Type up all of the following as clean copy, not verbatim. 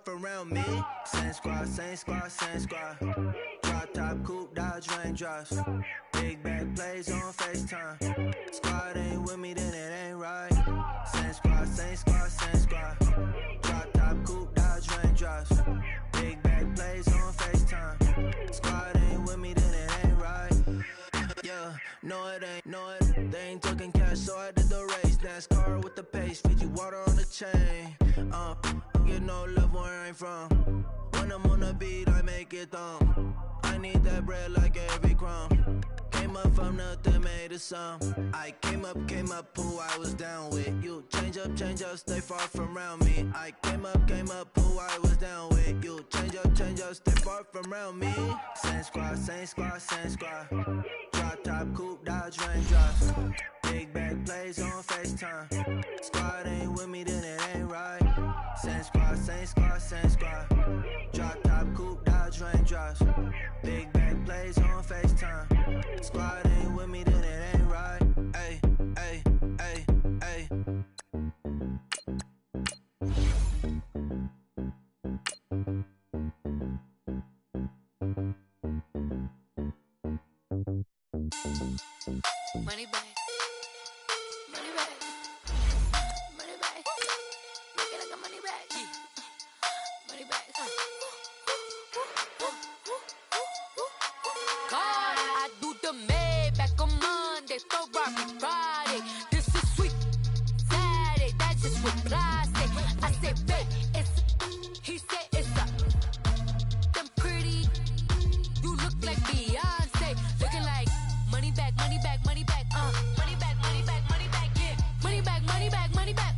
from around me. Same squad, same squad, same squad. Drop top, coupe, dodge raindrops. Big back plays on FaceTime. Squad ain't with me, then it ain't right. Same squad, same squad, same squad. Drop top, coupe, dodge raindrops. Big back plays on FaceTime. Squad ain't with me, then it ain't right. Yeah, no it ain't, no it. They ain't talking cash, so I did the race. NASCAR with the pace, feed you water on the chain. Get no love where I'm from. When I'm on the beat, I make it thumb. I need that bread like every crumb. Came up from nothing, made a sum. I came up, who I was down with. You change up, stay far from around me. I came up, who I was down with. You change up, stay far from around me. Same squad, same squad, same squad. Drop top, coupe, dodge raindrops. Big back plays on FaceTime. Squad ain't with me, then it ain't right. Same squad, same squad, same squad. Drop top, coupe, dodge raindrops. Big back plays on FaceTime. Squad ain't with me, then it ain't right. Ay, ay, ay, ay. Money back. Money back. Money back. Make it like a money back. Money back. God, I do the Maybach on Monday, Ferrari Friday. This is sweet Saturday, that's just what I say. I say, babe, it's, he said it's a, them pretty, you look like Beyonce, looking like money back, money back, money back, money back, money back, money back, yeah, money back, money back, money back,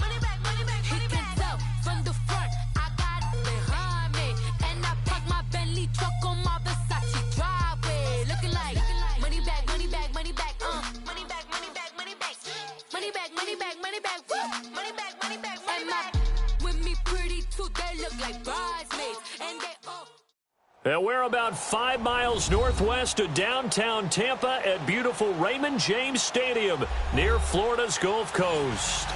money back, money back, he can tell from the front, I got it behind me, and I park my Bentley truck on my Versace driveway, looking like money back, money back, money back, money back, money back, money back, money back, money back, money back, money back, money back, money back, with me pretty too, they look like bridesmaids, and they all. And we're about 5 miles northwest of downtown Tampa at beautiful Raymond James Stadium near Florida's Gulf Coast.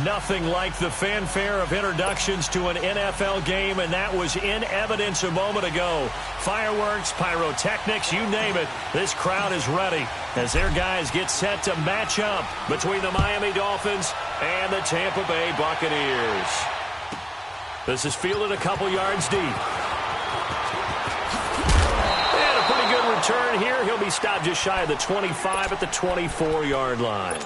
Nothing like the fanfare of introductions to an NFL game, and that was in evidence a moment ago. Fireworks, pyrotechnics, you name it. This crowd is ready as their guys get set to match up between the Miami Dolphins and the Tampa Bay Buccaneers. This is fielded a couple yards deep. Pretty good return here. He'll be stopped just shy of the 25 at the 24-yard line.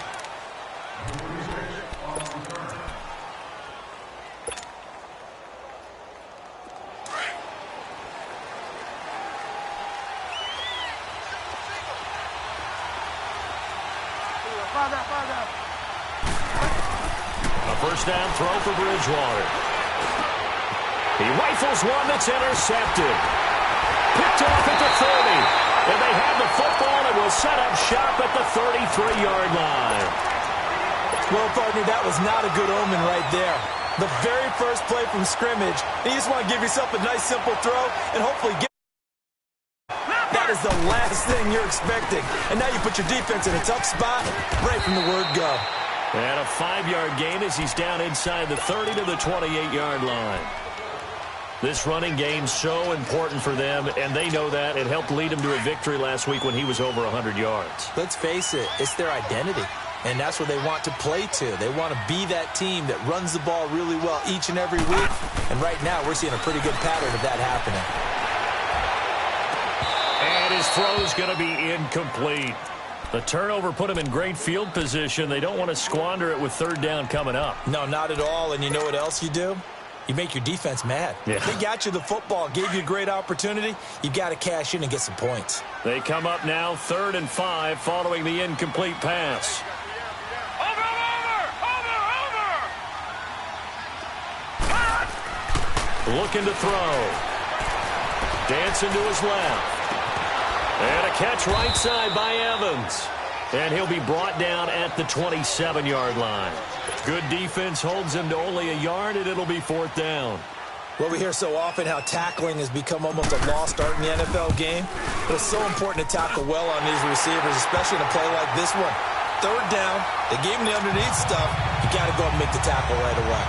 A first down throw for Bridgewater. He rifles one that's intercepted. Picked off at the 30. And they have the football and will set up shop at the 33-yard line. Well, partner, that was not a good omen right there. The very first play from scrimmage, you just want to give yourself a nice, simple throw and hopefully get. That is the last thing you're expecting. And now you put your defense in a tough spot right from the word go. And a 5-yard gain as he's down inside the 30 to the 28-yard line. This running game's so important for them, and they know that. It helped lead him to a victory last week when he was over 100 yards. Let's face it, it's their identity, and that's what they want to play to. They want to be that team that runs the ball really well each and every week, and right now we're seeing a pretty good pattern of that happening. And his throw's going to be incomplete. The turnover put him in great field position. They don't want to squander it with third down coming up. No, not at all, and you know what else you do? You make your defense mad. Yeah. They got you the football, gave you a great opportunity. You got to cash in and get some points. They come up now 3rd and 5 following the incomplete pass. Looking to throw. Dancing to his left. And a catch right side by Evans. And he'll be brought down at the 27-yard line. Good defense holds him to only a yard, and it'll be 4th down. Well, we hear so often how tackling has become almost a lost art in the NFL game. But it's so important to tackle well on these receivers, especially in a play like this one. 3rd down, they gave him the underneath stuff. You got to go and make the tackle right away.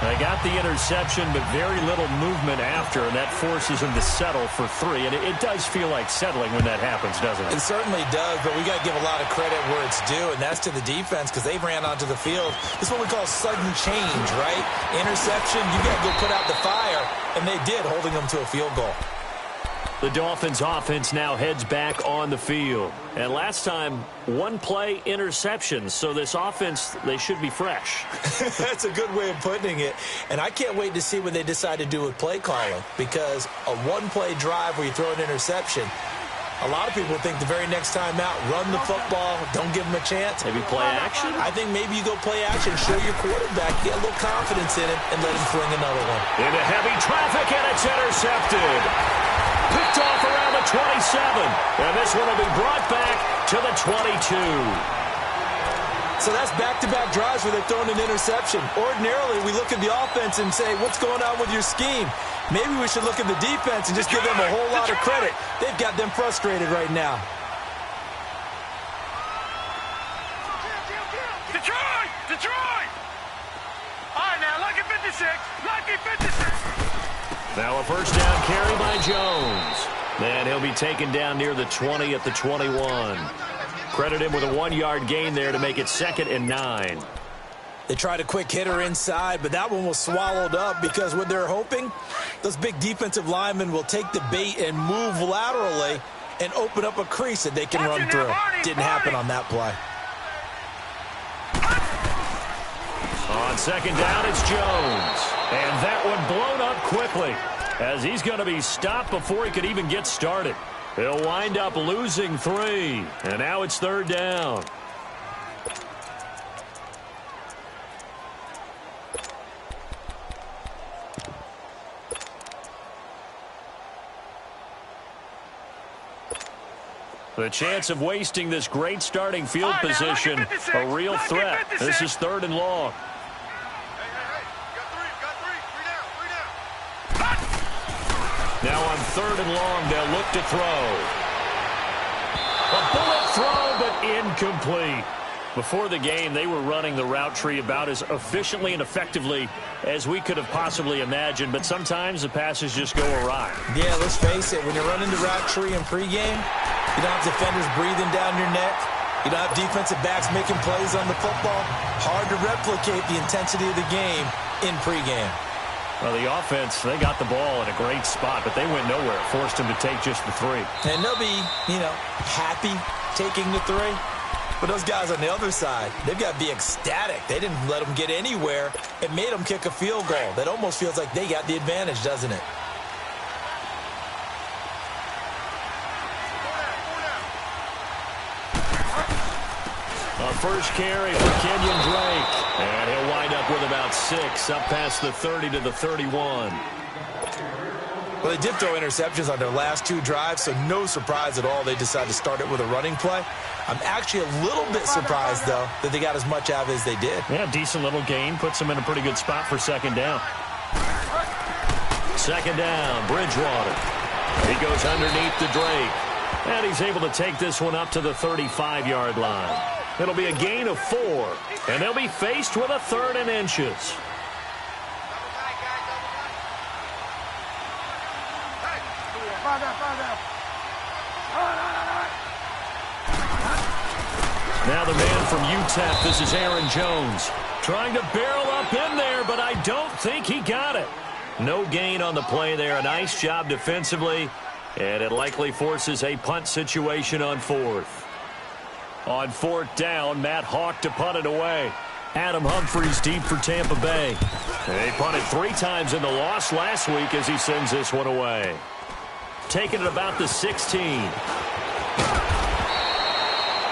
They got the interception, but very little movement after, and that forces him to settle for 3. And it does feel like settling when that happens, doesn't it? It certainly does, but we got to give a lot of credit where it's due, and that's to the defense because they ran onto the field. This is what we call sudden change, right? Interception, you got to go put out the fire, and they did, holding them to a field goal. The Dolphins offense now heads back on the field. And last time, one play interception. So this offense, they should be fresh. That's a good way of putting it. And I can't wait to see what they decide to do with play calling. Because a one-play drive where you throw an interception, a lot of people think the very next time out, run the football, don't give them a chance. Maybe play action? I think maybe you go play action, show your quarterback, get a little confidence in him, and let him fling another one. Into heavy traffic, and it's intercepted. Picked off around the 27. And this one will be brought back to the 22. So that's back-to-back drives where they've thrown an interception. Ordinarily, we look at the offense and say, what's going on with your scheme? Maybe we should look at the defense and just give them a whole lot of credit. They've got them frustrated right now. Detroit! Detroit! All right, now, lucky 56. Lucky 56. Now a first down carry by Jones. And he'll be taken down near the 20 at the 21. Credit him with a 1-yard gain there to make it 2nd and 9. They tried a quick hitter inside, but that one was swallowed up because what they're hoping, those big defensive linemen will take the bait and move laterally and open up a crease that they can run through. Didn't happen on that play. On 2nd down, it's Jones. And that one blown up quickly as he's going to be stopped before he could even get started. He'll wind up losing 3. And now it's 3rd down. The chance of wasting this great starting field position, a real threat. This is 3rd and long. Now on 3rd and long, they'll look to throw. A bullet throw, but incomplete. Before the game, they were running the route tree about as efficiently and effectively as we could have possibly imagined, but sometimes the passes just go awry. Yeah, let's face it, when you're running the route tree in pregame, you don't have defenders breathing down your neck. You don't have defensive backs making plays on the football. Hard to replicate the intensity of the game in pregame. Well, the offense, they got the ball in a great spot, but they went nowhere. Forced them to take just the 3. And they'll be, happy taking the 3. But those guys on the other side, they've got to be ecstatic. They didn't let them get anywhere. It made them kick a field goal. That almost feels like they got the advantage, doesn't it? A first carry for Kenyon Drake. And he'll wind up with about 6, up past the 30 to the 31. Well, they did throw interceptions on their last 2 drives, so no surprise at all they decided to start it with a running play. I'm actually a little bit surprised, though, that they got as much out of it as they did. Yeah, decent little gain. Puts them in a pretty good spot for 2nd down. 2nd down, Bridgewater. He goes underneath the Drake. And he's able to take this one up to the 35-yard line. It'll be a gain of 4. And they'll be faced with a 3rd and inches. Now the man from UTEP, this is Aaron Jones. Trying to barrel up in there, but I don't think he got it. No gain on the play there. A nice job defensively, and it likely forces a punt situation on 4th. On 4th down, Matt Hawk to punt it away. Adam Humphries deep for Tampa Bay. They punted 3 times in the loss last week as he sends this one away. Taking it about the 16.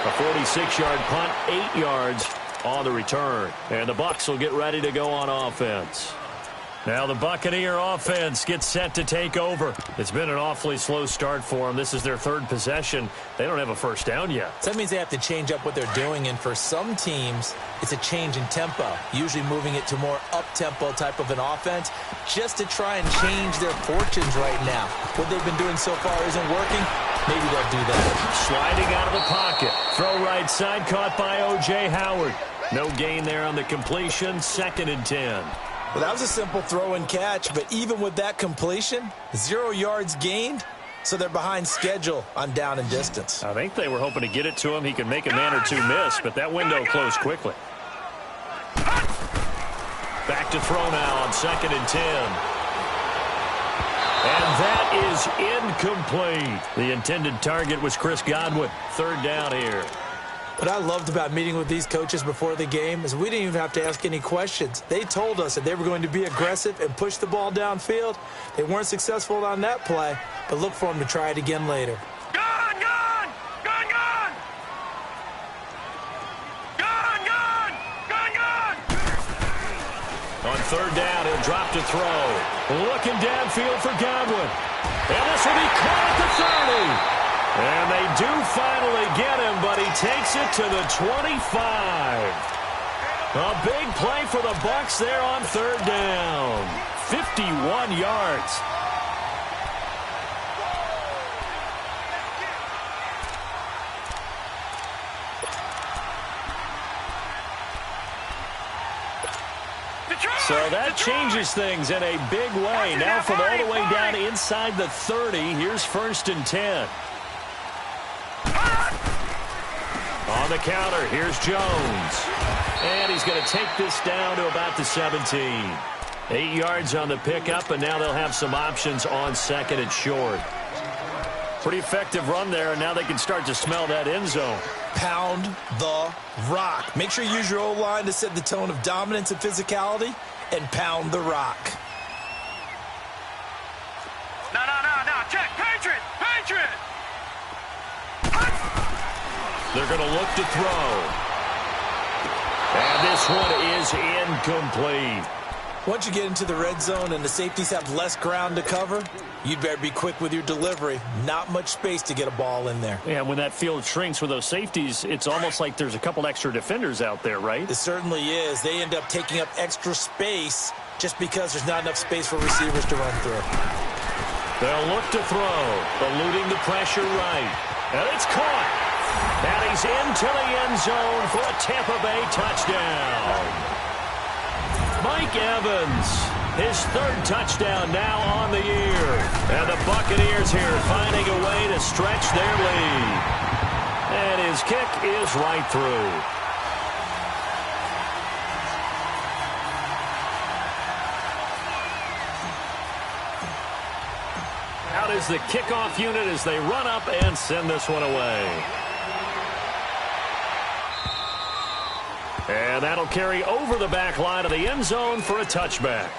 A 46-yard punt, 8 yards on the return. And the Bucs will get ready to go on offense. Now the Buccaneer offense gets set to take over. It's been an awfully slow start for them. This is their 3rd possession. They don't have a first down yet. So that means they have to change up what they're doing, and for some teams, it's a change in tempo, usually moving it to more up-tempo type of an offense just to try and change their fortunes right now. What they've been doing so far isn't working. Maybe they'll do that. Sliding out of the pocket. Throw right side, caught by O.J. Howard. No gain there on the completion, 2nd and 10. Well, that was a simple throw and catch, but even with that completion, 0 yards gained, so they're behind schedule on down and distance. I think they were hoping to get it to him. He could make a man or two miss, but that window closed quickly. Back to throw now on 2nd and 10. And that is incomplete. The intended target was Chris Godwin. 3rd down here. What I loved about meeting with these coaches before the game is we didn't even have to ask any questions. They told us that they were going to be aggressive and push the ball downfield. They weren't successful on that play, but look for them to try it again later. Gone, gone! Gone, gone! Gone, gone! Gone, gone! On 3rd down, he'll drop to throw. Looking downfield for Godwin. And this will be caught at the 30. And they do finally get him, but he takes it to the 25. A big play for the Bucs there on 3rd down. 51 yards. So that changes things in a big way. Now from all the way down inside the 30, here's 1st and 10. On the counter, here's Jones. And he's going to take this down to about the 17. 8 yards on the pickup, and now they'll have some options on 2nd and short. Pretty effective run there, and now they can start to smell that end zone. Pound the rock. Make sure you use your O-line to set the tone of dominance and physicality, and pound the rock. No. Check. Patriot! Patriot! They're going to look to throw. And this one is incomplete. Once you get into the red zone and the safeties have less ground to cover, you'd better be quick with your delivery. Not much space to get a ball in there. Yeah, when that field shrinks with those safeties, it's almost like there's a couple extra defenders out there, right? It certainly is. They end up taking up extra space just because there's not enough space for receivers to run through. They'll look to throw, eluding the pressure right. And it's caught. And he's into the end zone for a Tampa Bay touchdown. Mike Evans, his 3rd touchdown now on the year. And the Buccaneers here finding a way to stretch their lead. And his kick is right through. Out is the kickoff unit as they run up and send this one away. And that'll carry over the back line of the end zone for a touchback.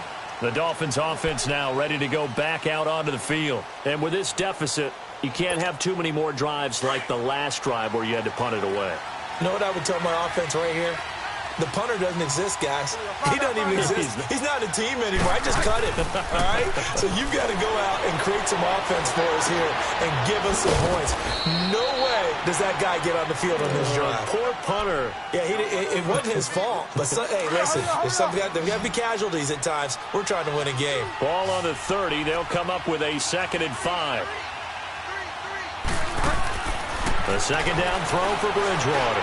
The Dolphins offense now ready to go back out onto the field. And with this deficit, you can't have too many more drives like the last drive where you had to punt it away. You know what I would tell my offense right here? The punter doesn't exist, guys. He doesn't even exist. He's not a team anymore. I just cut him, all right? So you've got to go out and create some offense for us here and give us some points. No way does that guy get on the field on this drive. Poor punter. Yeah, it wasn't his fault. But, hey, listen, there's got to be casualties at times. We're trying to win a game. Ball on the 30. They'll come up with a 2nd and 5. The 2nd down throw for Bridgewater.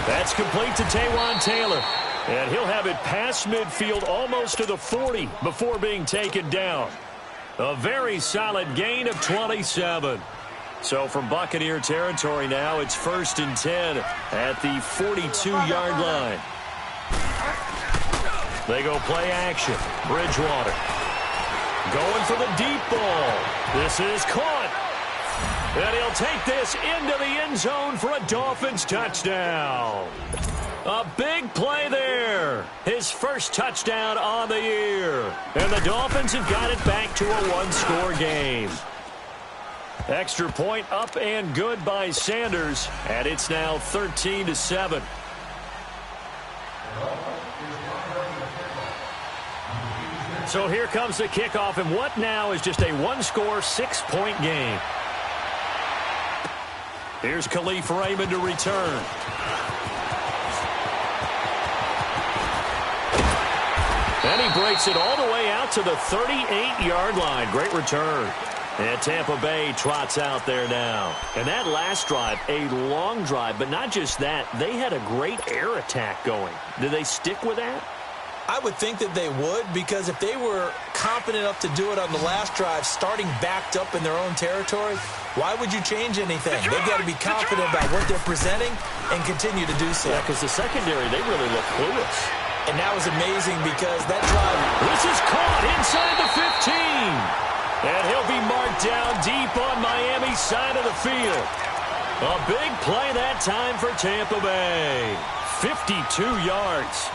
That's complete to Taywan Taylor. And he'll have it past midfield almost to the 40 before being taken down. A very solid gain of 27. So from Buccaneer territory now, it's 1st and 10 at the 42-yard line. They go play action. Bridgewater going for the deep ball. This is caught. And he'll take this into the end zone for a Dolphins touchdown. A big play there. His 1st touchdown on the year. And the Dolphins have got it back to a one-score game. Extra point up and good by Sanders. And it's now 13-7. So here comes the kickoff. And what now is just a one-score, 6-point game. Here's Khalif Raymond to return. And he breaks it all the way out to the 38-yard line. Great return. And Tampa Bay trots out there now. And that last drive, a long drive, but not just that. They had a great air attack going. Did they stick with that? I would think that they would, because if they were confident enough to do it on the last drive, starting backed up in their own territory, why would you change anything? They've got to be confident about what they're presenting and continue to do so. Yeah, because the secondary, they really look clueless. And that was amazing because that drive... This is caught inside the 15. And he'll be marked down deep on Miami's side of the field. A big play that time for Tampa Bay. 52 yards.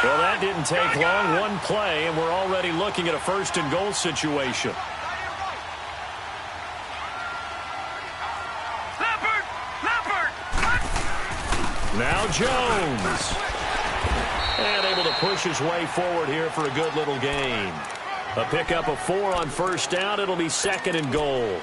Well, that didn't take long. One play, and we're already looking at a first-and-goal situation. Now Jones. And able to push his way forward here for a good little gain. A pickup of 4 on first down. It'll be second and goal.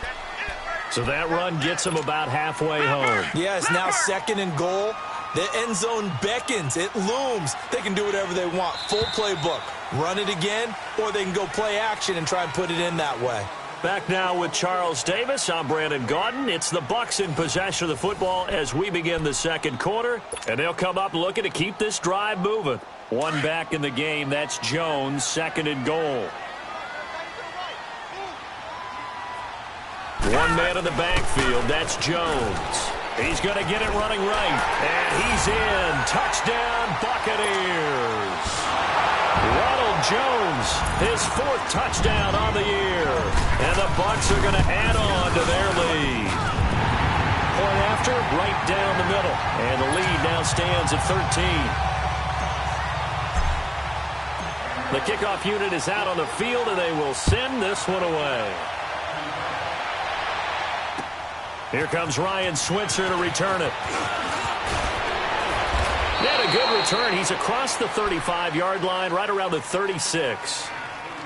So that run gets him about halfway home. Yeah, it's now second and goal. The end zone beckons. It looms. They can do whatever they want. Full playbook. Run it again, or they can go play action and try and put it in that way. Back now with Charles Davis. I'm Brandon Gaudin. It's the Bucs in possession of the football as we begin the second quarter. And they'll come up looking to keep this drive moving. One back in the game. That's Jones, second and goal. One man in the backfield. That's Jones. He's going to get it running right. And he's in. Touchdown, Buccaneers. Ronald Jones, his 4th touchdown on the year. And the Bucs are going to add on to their lead. Point after, right down the middle. And the lead now stands at 13. The kickoff unit is out on the field, and they will send this one away. Here comes Ryan Switzer to return it. And a good return. He's across the 35-yard line, right around the 36.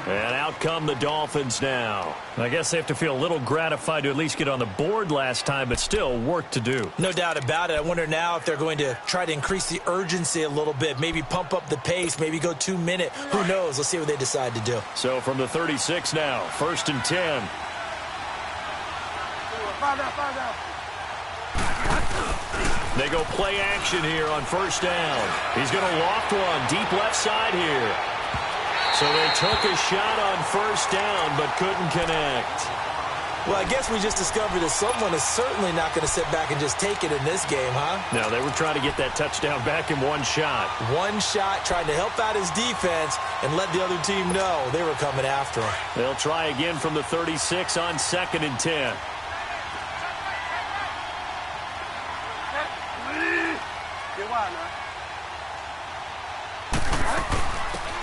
And out come the Dolphins now. I guess they have to feel a little gratified to at least get on the board last time, but still work to do. No doubt about it. I wonder now if they're going to try to increase the urgency a little bit, maybe pump up the pace, maybe go 2-minute. Who knows? Let's see what they decide to do. So from the 36 now, 1st and 10. They go play action here on first down. He's going to loft one deep left side here. So they took a shot on first down but couldn't connect. Well, I guess we just discovered that someone is certainly not going to sit back and just take it in this game, huh? No, they were trying to get that touchdown back in one shot. One shot, trying to help out his defense and let the other team know they were coming after him. They'll try again from the 36 on 2nd and 10.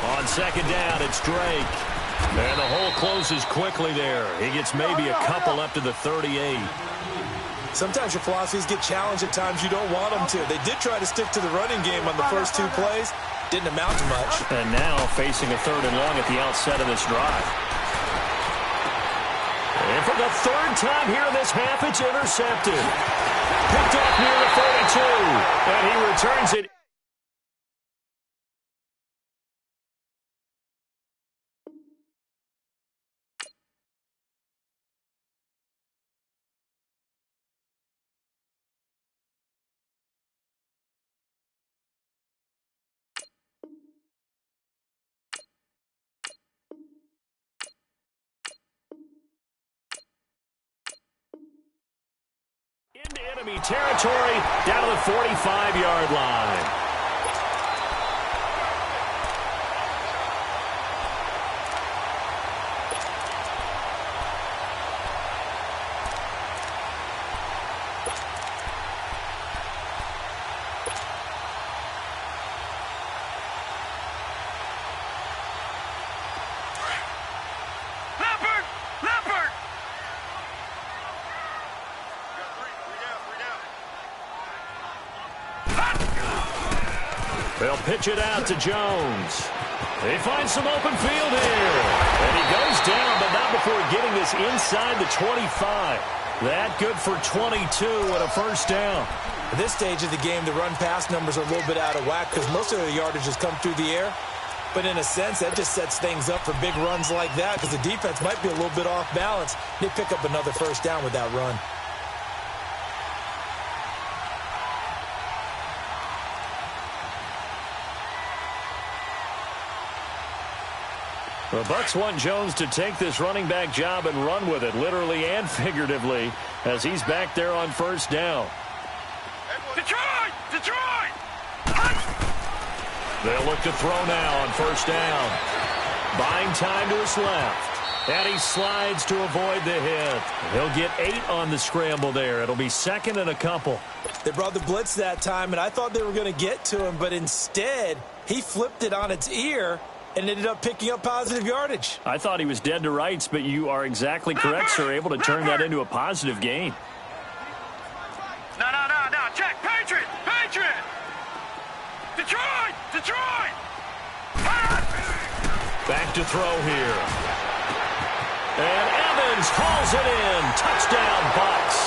On second down, it's Drake. And the hole closes quickly there. He gets maybe a couple up to the 38. Sometimes your philosophies get challenged at times you don't want them to. They did try to stick to the running game on the first 2 plays. Didn't amount to much. And now facing a 3rd and long at the outset of this drive. And for the 3rd time here in this half, it's intercepted. Picked off near the 32. And he returns it. Into enemy territory, down to the 45-yard line. They'll pitch it out to Jones. He finds some open field here. And he goes down, but not before getting this inside the 25. That good for 22 and a first down. At this stage of the game, the run-pass numbers are a little bit out of whack because most of their yardage has come through the air. But in a sense, that just sets things up for big runs like that because the defense might be a little bit off balance. They pick up another first down with that run. The Bucs want Jones to take this running back job and run with it, literally and figuratively, as he's back there on first down. Detroit! Detroit! They'll look to throw now on first down. Buying time to his left. And he slides to avoid the hit. He'll get 8 on the scramble there. It'll be second and a couple. They brought the blitz that time, and I thought they were going to get to him, but instead, he flipped it on its ear and ended up picking up positive yardage. I thought he was dead to rights, but you are exactly correct, sir. Able to turn that into a positive gain. No. Check. Patriot! Patriot! Detroit! Detroit! Back to throw here. And Evans hauls it in. Touchdown, Bucs.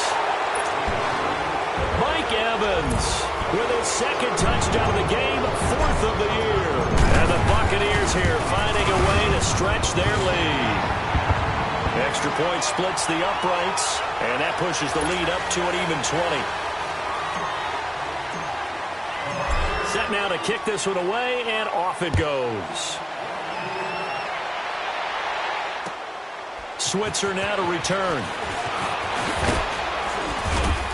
Mike Evans with his second touchdown of the game, 4th of the year. And the Buccaneers here finding a way to stretch their lead. Extra point splits the uprights, and that pushes the lead up to an even 20. Set now to kick this one away, and off it goes. Switzer now to return.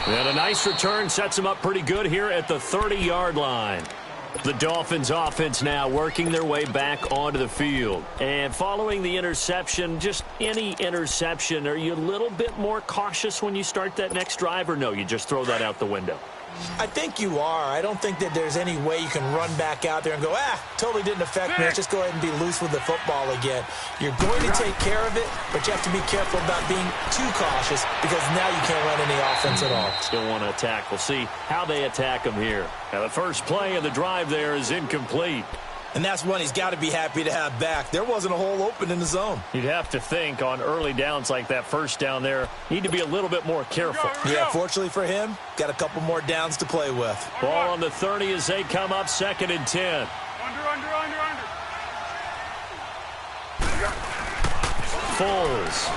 And a nice return sets him up pretty good here at the 30-yard line. The Dolphins offense now working their way back onto the field. And following the interception, just any interception, are you a little bit more cautious when you start that next drive, or no, you just throw that out the window? I think you are. I don't think that there's any way you can run back out there and go, totally didn't affect me. Let's just go ahead and be loose with the football again. You're going to take care of it, but you have to be careful about being too cautious because now you can't run any offense at all. Still want to attack. We'll see how they attack him here. Now, the first play of the drive there is incomplete. And that's one he's got to be happy to have back. There wasn't a hole open in the zone. You'd have to think on early downs like that first down there, need to be a little bit more careful. Yeah, fortunately for him, got a couple more downs to play with. Ball on the 30 as they come up 2nd and 10. Under. Foles.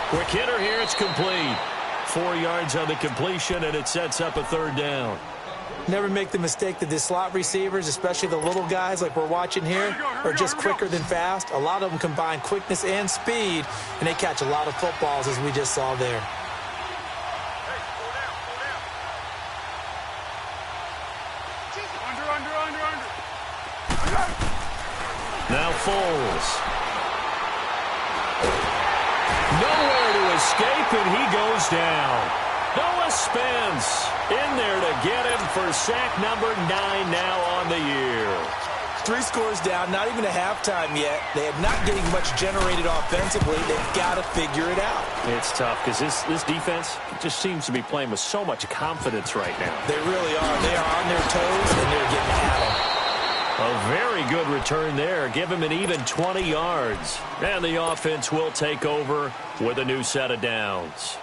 Quick hitter here, it's complete. 4 yards on the completion, and it sets up a 3rd down. Never make the mistake that the slot receivers, especially the little guys like we're watching here, are just quicker than fast. A lot of them combine quickness and speed, and they catch a lot of footballs, as we just saw there. Under. Now Foles. Nowhere to escape, and he goes down. Noah Spence in there to get him for sack number 9 now on the year. 3 scores down, not even a halftime yet. They are not getting much generated offensively. They've got to figure it out. It's tough because this defense just seems to be playing with so much confidence right now. They really are. They are on their toes, and they're getting at them. A very good return there. Give him an even 20 yards. And the offense will take over with a new set of downs.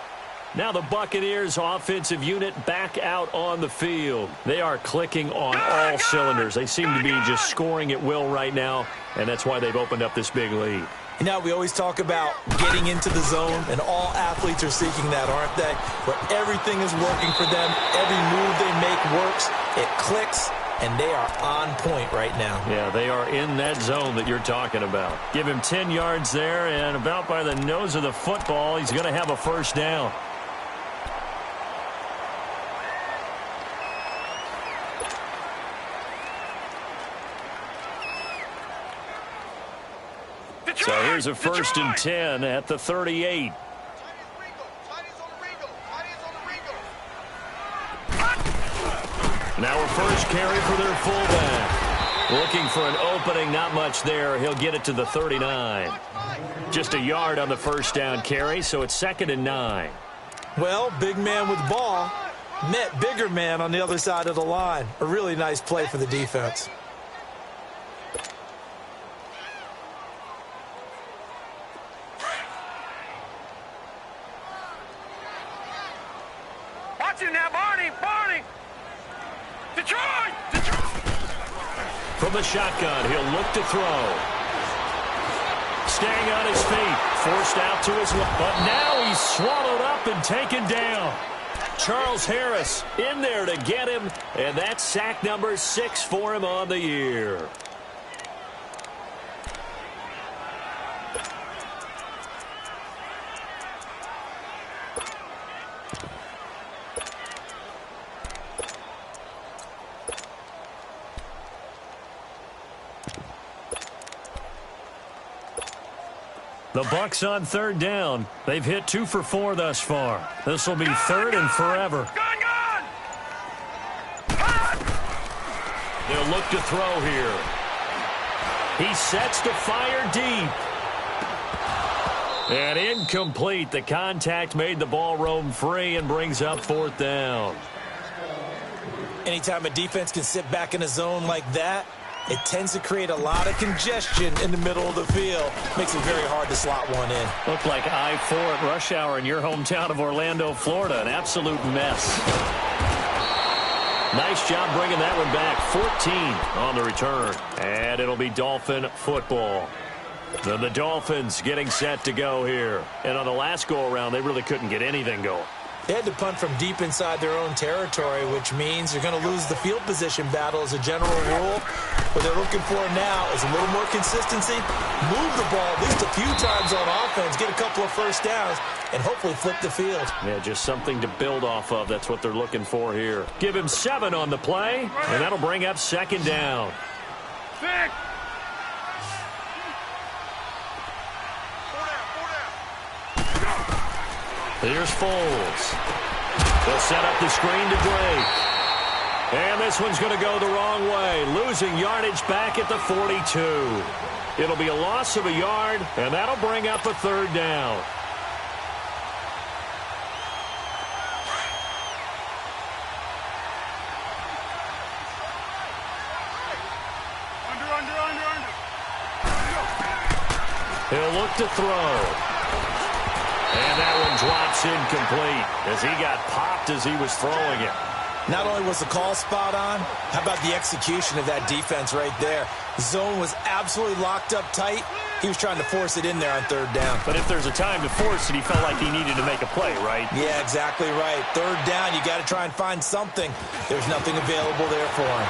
Now the Buccaneers offensive unit back out on the field. They are clicking on all cylinders. They seem to be just scoring at will right now, and that's why they've opened up this big lead. You know, we always talk about getting into the zone, and all athletes are seeking that, aren't they? Where everything is working for them. Every move they make works. It clicks, and they are on point right now. Yeah, they are in that zone that you're talking about. Give him 10 yards there, and about by the nose of the football, he's going to have a first down. So here's a 1st and 10 at the 38. Now a first carry for their fullback. Looking for an opening, not much there. He'll get it to the 39. Just a yard on the first down carry, so it's 2nd and 9. Well, big man with ball met bigger man on the other side of the line. A really nice play for the defense. Now, Barney! Detroit! From the shotgun, he'll look to throw. Staying on his feet, forced out to his left. But now he's swallowed up and taken down. Charles Harris in there to get him, and that's sack number 6 for him on the year. The Bucs on third down. They've hit 2 for 4 thus far. This will be third and forever. They'll look to throw here. He sets to fire deep. And incomplete. The contact made the ball roam free and brings up fourth down. Anytime a defense can sit back in a zone like that, it tends to create a lot of congestion in the middle of the field. Makes it very hard to slot one in. Looked like I-4 at rush hour in your hometown of Orlando, Florida. An absolute mess. Nice job bringing that one back. 14 on the return. And it'll be Dolphin football. Then the Dolphins getting set to go here. And on the last go-around, they really couldn't get anything going. They had to punt from deep inside their own territory, which means you're going to lose the field position battle as a general rule. What they're looking for now is a little more consistency, move the ball at least a few times on offense, get a couple of first downs, and hopefully flip the field. Yeah, just something to build off of. That's what they're looking for here. Give him 7 on the play, and that'll bring up second down. 6. Here's Foles. They'll set up the screen to Drake. And this one's going to go the wrong way, losing yardage back at the 42. It'll be a loss of a yard, and that'll bring up a third down. He'll look to throw. And that one drops incomplete as he got popped as he was throwing it. Not only was the call spot on, how about the execution of that defense right there? The zone was absolutely locked up tight. He was trying to force it in there on third down. But if there's a time to force it, he felt like he needed to make a play, right? Yeah, exactly right. Third down, you got to try and find something. There's nothing available there for him.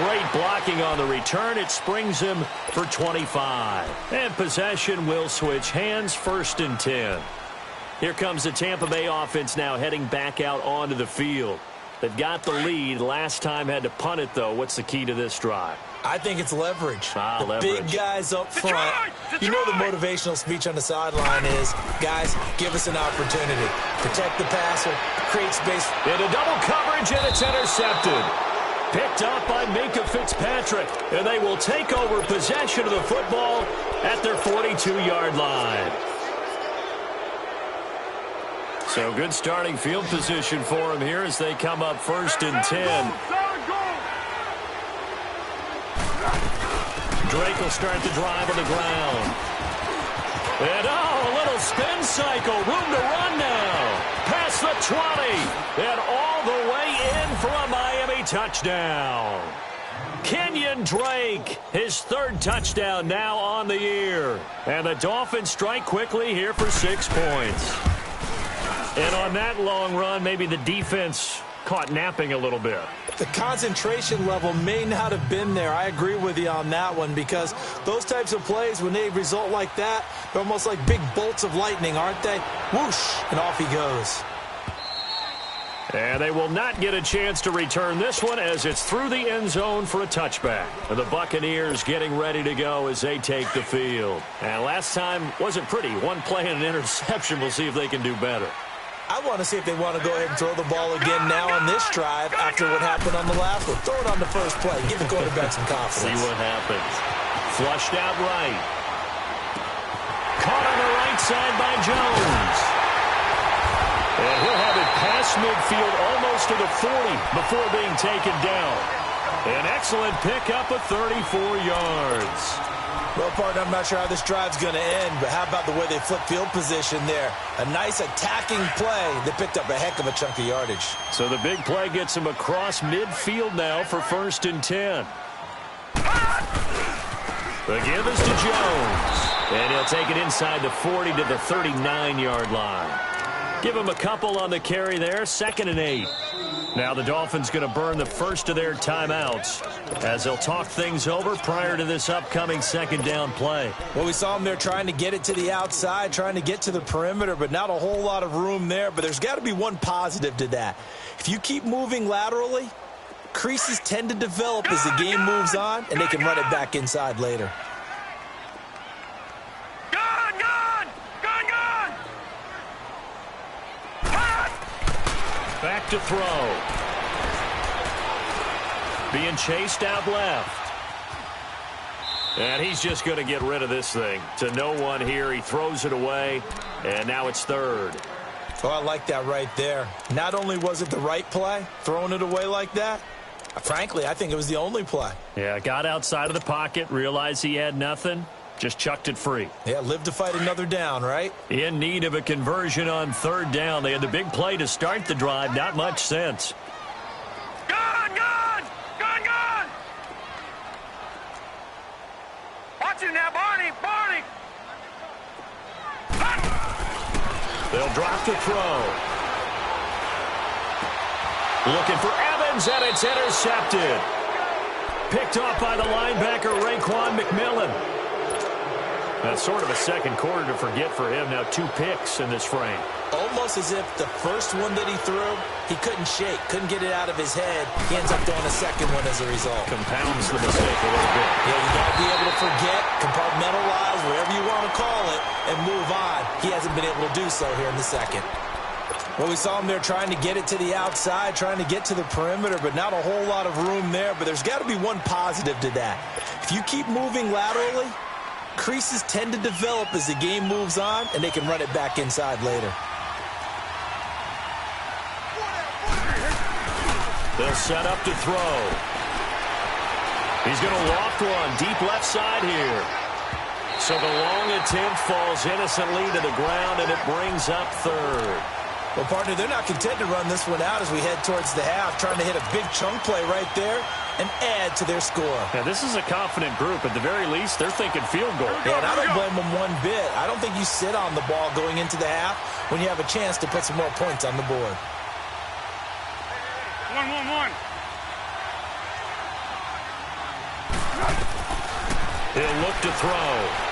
Great blocking on the return. It springs him for 25. And possession will switch hands, 1st and 10. Here comes the Tampa Bay offense now heading back out onto the field. They've got the lead. Last time had to punt it, though. What's the key to this drive? I think it's leverage. The leverage. Big guys up front. You know the motivational speech on the sideline is, guys, give us an opportunity. Protect the passer, create space. Into double coverage, and it's intercepted. Picked up by Minkah Fitzpatrick, and they will take over possession of the football at their 42-yard line. So good starting field position for him here as they come up 1st and 10. Drake will start the drive on the ground. And a little spin cycle, room to run now. Past the 20, and all the way in for a Miami touchdown. Kenyon Drake, his 3rd touchdown now on the year. And the Dolphins strike quickly here for 6 points. And on that long run, maybe the defense caught napping a little bit. The concentration level may not have been there. I agree with you on that one because those types of plays, when they result like that, they're almost like big bolts of lightning, aren't they? Whoosh, and off he goes. And they will not get a chance to return this one as it's through the end zone for a touchback. And the Buccaneers getting ready to go as they take the field. And last time wasn't pretty. One play and an interception. We'll see if they can do better. I want to see if they want to go ahead and throw the ball again now on this drive after what happened on the last one. Throw it on the first play. Give the quarterback some confidence. See what happens. Flushed out right. Caught on the right side by Jones. And he'll have it past midfield almost to the 40 before being taken down. An excellent pickup of 34 yards. Well, partner, I'm not sure how this drive's going to end, but how about the way they flip field position there? A nice attacking play. They picked up a heck of a chunk of yardage. So the big play gets them across midfield now for 1st and 10. The give is to Jones. And he'll take it inside the 40 to the 39-yard line. Give him a couple on the carry there, 2nd and 8. Now the Dolphins going to burn the first of their timeouts as they'll talk things over prior to this upcoming 2nd down play. Well, we saw them there trying to get it to the outside, trying to get to the perimeter, but not a whole lot of room there. But there's got to be one positive to that. If you keep moving laterally, Creases tend to develop as the game moves on, and they can run it back inside later. Back to throw. Being chased out left. And he's just going to get rid of this thing. To no one here. He throws it away. And now it's third. Oh, I like that right there. Not only was it the right play, throwing it away like that, frankly, I think it was the only play. Yeah, got outside of the pocket, realized he had nothing, just chucked it free. Yeah, live to fight another down, right? In need of a conversion on third down. They had the big play to start the drive. Not much sense. Watch it now, Barney. They'll drop the throw. Looking for Evans, and it's intercepted. Picked off by the linebacker, Raekwon McMillan. That's sort of a second quarter to forget for him. Now 2 picks in this frame. Almost as if the first one that he threw, he couldn't shake, couldn't get it out of his head. He ends up throwing a second one as a result. Compounds the mistake a little bit. Yeah, you got to be able to forget, compartmentalize, whatever you want to call it, and move on. He hasn't been able to do so here in the second. Well, we saw him there trying to get it to the outside, trying to get to the perimeter, but not a whole lot of room there. But there's got to be one positive to that. If you keep moving laterally, creases tend to develop as the game moves on, and they can run it back inside later. They'll set up to throw. He's going to loft one deep left side here. So the long attempt falls innocently to the ground, and it brings up third. Well, partner, they're not content to run this one out as we head towards the half, trying to hit a big chunk play right there and add to their score. Yeah, this is a confident group. At the very least, they're thinking field goal. Yeah, and I don't blame them one bit. I don't think you sit on the ball going into the half when you have a chance to put some more points on the board. 1-1-1. He'll look to throw.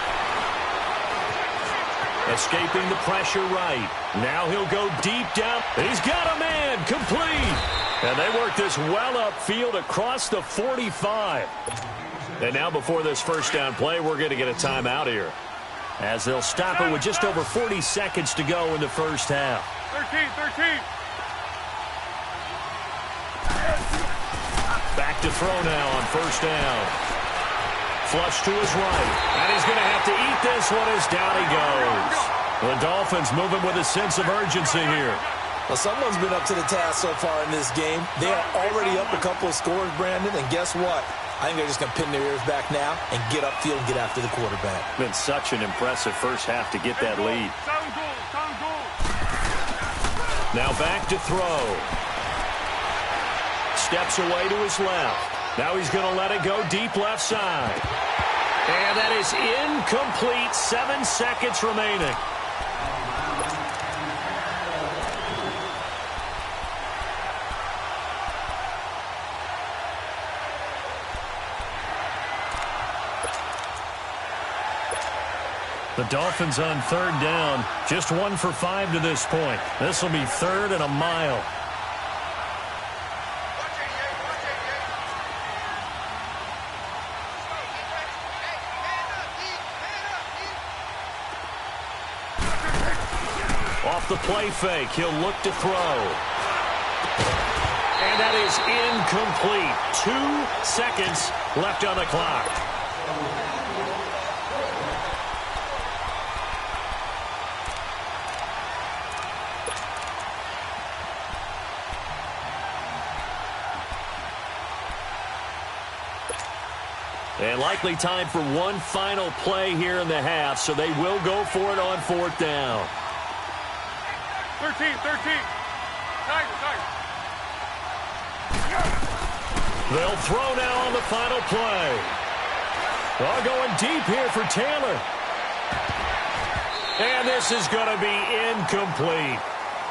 Escaping the pressure right. Now he'll go deep down. He's got a man. Complete. And they work this well upfield across the 45. And now before this first down play, we're going to get a timeout here, as they'll stop it with just over 40 seconds to go in the first half. 13. Back to throw now on first down. Flush to his right. And he's going to have to eat this one as down he goes. The Dolphins moving with a sense of urgency here. Well, someone's been up to the task so far in this game. They are already up a couple of scores, Brandon, and guess what? I think they're just going to pin their ears back now and get upfield and get after the quarterback. Been such an impressive first half to get that lead. Now back to throw. Steps away to his left. Now he's going to let it go deep left side. And that is incomplete. 7 seconds remaining. The Dolphins on third down. Just 1 for 5 to this point. This will be third and a mile. Off the play fake, he'll look to throw. And that is incomplete. 2 seconds left on the clock. And likely time for one final play here in the half, so they will go for it on fourth down. 13. Tiger. They'll throw now on the final play. Well, going deep here for Taylor. And this is going to be incomplete.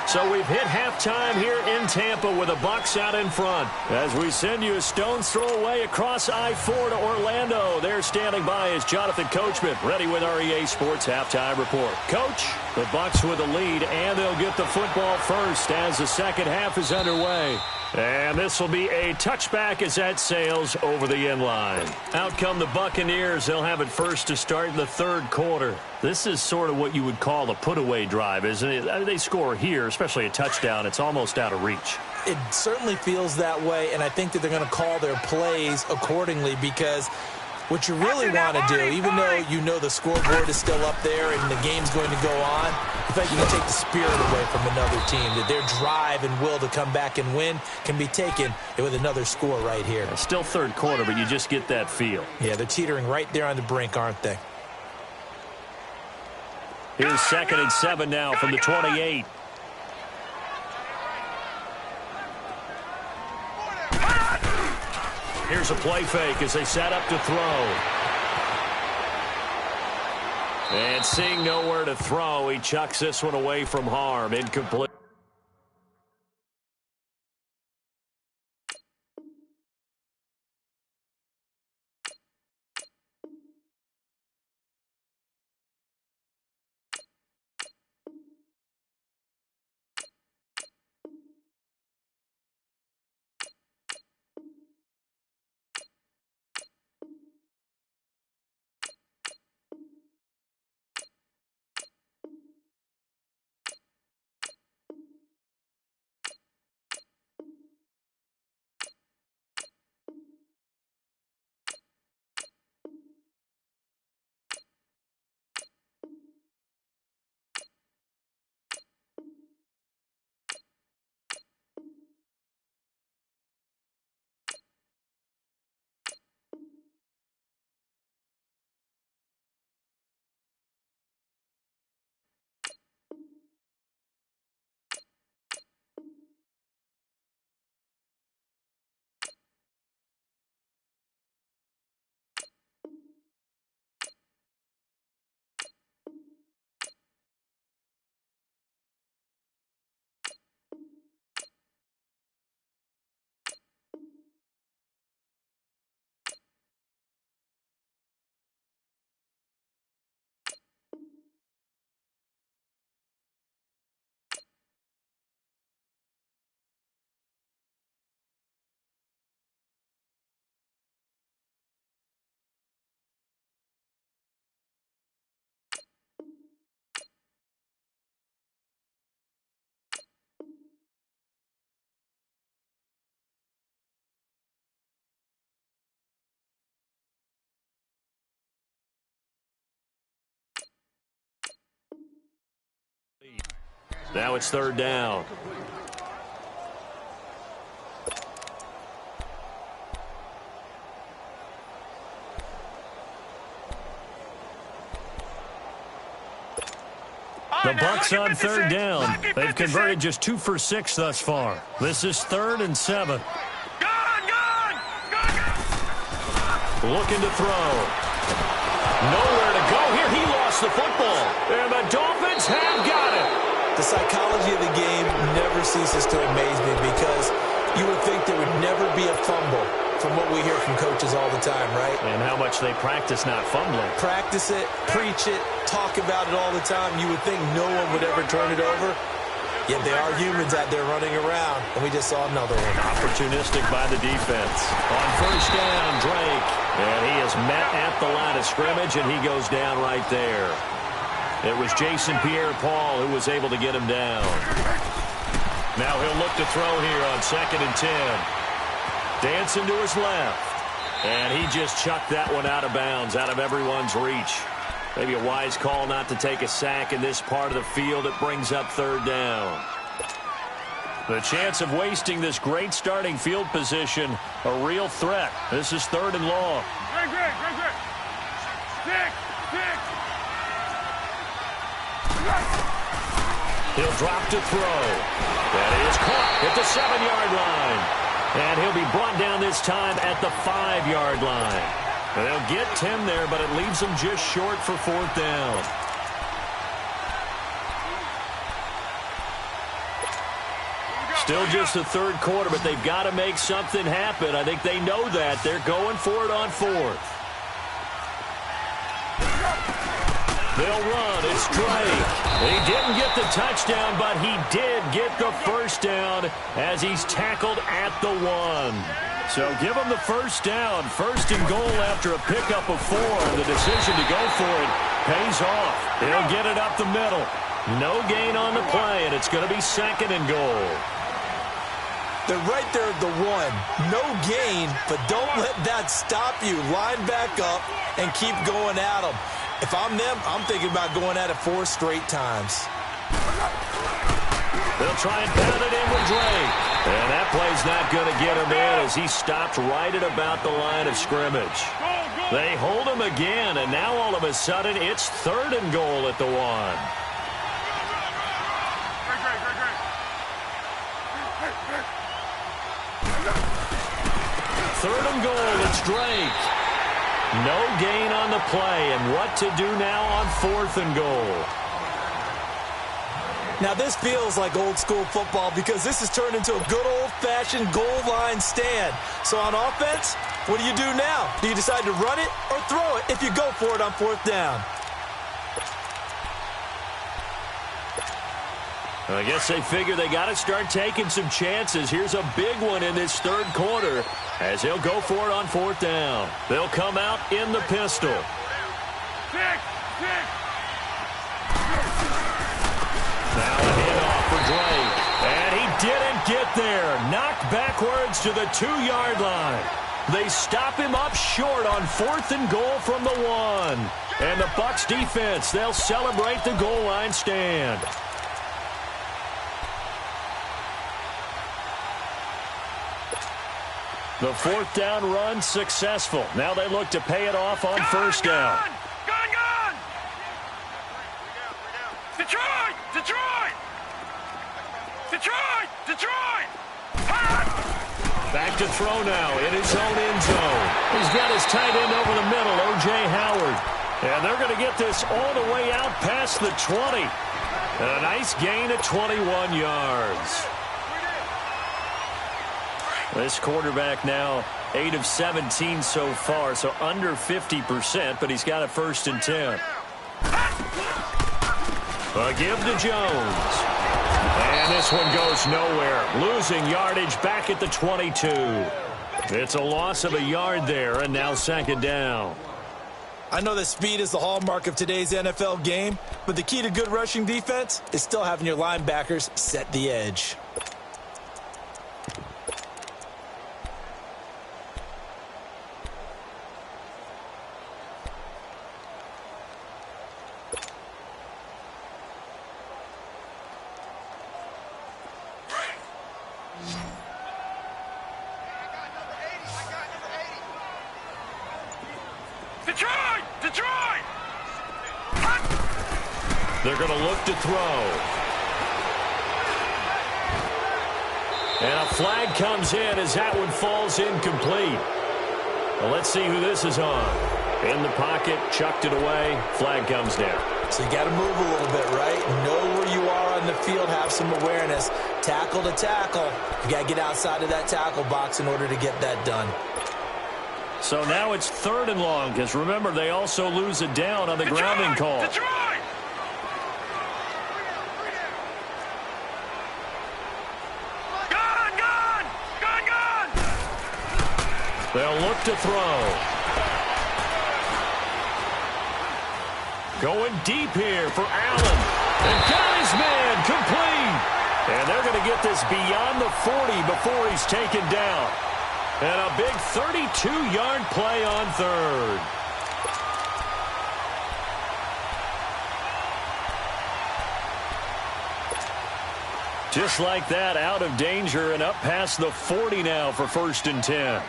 So we've hit halftime here in Tampa with the Bucs out in front. As we send you a stone's throw away across I-4 to Orlando. There standing by is Jonathan Coachman, ready with our EA Sports Halftime Report. Coach, the Bucs with the lead, and they'll get the football first as the second half is underway. And this will be a touchback as that sails over the end line. Out come the Buccaneers. They'll have it first to start in the third quarter. This is sort of what you would call a put-away drive, isn't it? They score here, especially a touchdown. It's almost out of reach. It certainly feels that way, and I think that they're going to call their plays accordingly because what you really want to do, even though you know the scoreboard is still up there and the game's going to go on, in fact, you can take the spirit away from another team, that their drive and will to come back and win can be taken with another score right here. It's still third quarter, but you just get that feel. Yeah, they're teetering right there on the brink, aren't they? Here's 2nd and 7 now from the 28. Here's a play fake as they set up to throw. And seeing nowhere to throw, he chucks this one away from harm. Incomplete. Now it's 3rd down. The Bucs on 3rd down. They've converted just 2 for 6 thus far. This is 3rd and 7. Looking to throw. Nowhere to go here. He lost the football. And the Dolphins have got it. The psychology of the game never ceases to amaze me because you would think there would never be a fumble from what we hear from coaches all the time, right? And how much they practice not fumbling. Practice it, preach it, talk about it all the time. You would think no one would ever turn it over. Yet there are humans out there running around, and we just saw another one. Opportunistic by the defense. On 1st down, Drake. And he is met at the line of scrimmage, and he goes down right there. It was Jason Pierre-Paul who was able to get him down. Now he'll look to throw here on 2nd and 10. Dancing to his left. And he just chucked that one out of bounds, out of everyone's reach. Maybe a wise call not to take a sack in this part of the field. It brings up 3rd down. The chance of wasting this great starting field position, a real threat. This is 3rd and long. Great. Stick. He'll drop to throw. That is caught at the 7-yard line. And he'll be brought down this time at the 5-yard line. They'll get 10 there, but it leaves them just short for 4th down. Still just the 3rd quarter, but they've got to make something happen. I think they know that. They're going for it on 4th. They'll run. It's Drake. He didn't get the touchdown, but he did get the first down as he's tackled at the 1. So give him the first down. First and goal after a pickup of 4. The decision to go for it pays off. He'll get it up the middle. No gain on the play, and it's going to be second and goal. They're right there at the 1. No gain, but don't let that stop you. Line back up and keep going at them. If I'm them, I'm thinking about going at it 4 straight times. They'll try and pound it in with Drake. And that play's not going to get him in as he stopped right at about the line of scrimmage. They hold him again, and now all of a sudden it's third and goal at the 1. Third and goal, it's Drake. No gain on the play, and what to do now on fourth and goal. Now this feels like old school football because this has turned into a good old-fashioned goal line stand. So on offense, what do you do now? Do you decide to run it or throw it if you go for it on fourth down? I guess they figure they got to start taking some chances. Here's a big one in this third quarter as he'll go for it on fourth down. They'll come out in the pistol. Now a handoff for Drake. And he didn't get there. Knocked backwards to the 2-yard line. They stop him up short on fourth and goal from the 1. And the Bucs defense, they'll celebrate the goal line stand. The fourth down run successful. Now they look to pay it off on first down. Gone! Detroit! Back to throw now in his own end zone. He's got his tight end over the middle, O.J. Howard. And they're going to get this all the way out past the 20. And a nice gain of 21 yards. This quarterback now 8 of 17 so far, so under 50%, but he's got a first and 10. A give to Jones. And this one goes nowhere. Losing yardage back at the 22. It's a loss of a yard there, and now second down. I know that speed is the hallmark of today's NFL game, but the key to good rushing defense is still having your linebackers set the edge. Detroit! They're going to look to throw. And a flag comes in as that one falls incomplete. Well, let's see who this is on. In the pocket, chucked it away, flag comes down. So you got to move a little bit, right? Know where you are on the field, have some awareness. Tackle to tackle. You got to get outside of that tackle box in order to get that done. So now it's third and long, because remember, they also lose it down on the grounding call. Detroit! Gone! They'll look to throw. Going deep here for Allen. And got his man complete. And they're going to get this beyond the 40 before he's taken down. And a big 32-yard play on third. Just like that, out of danger and up past the 40 now for first and 10.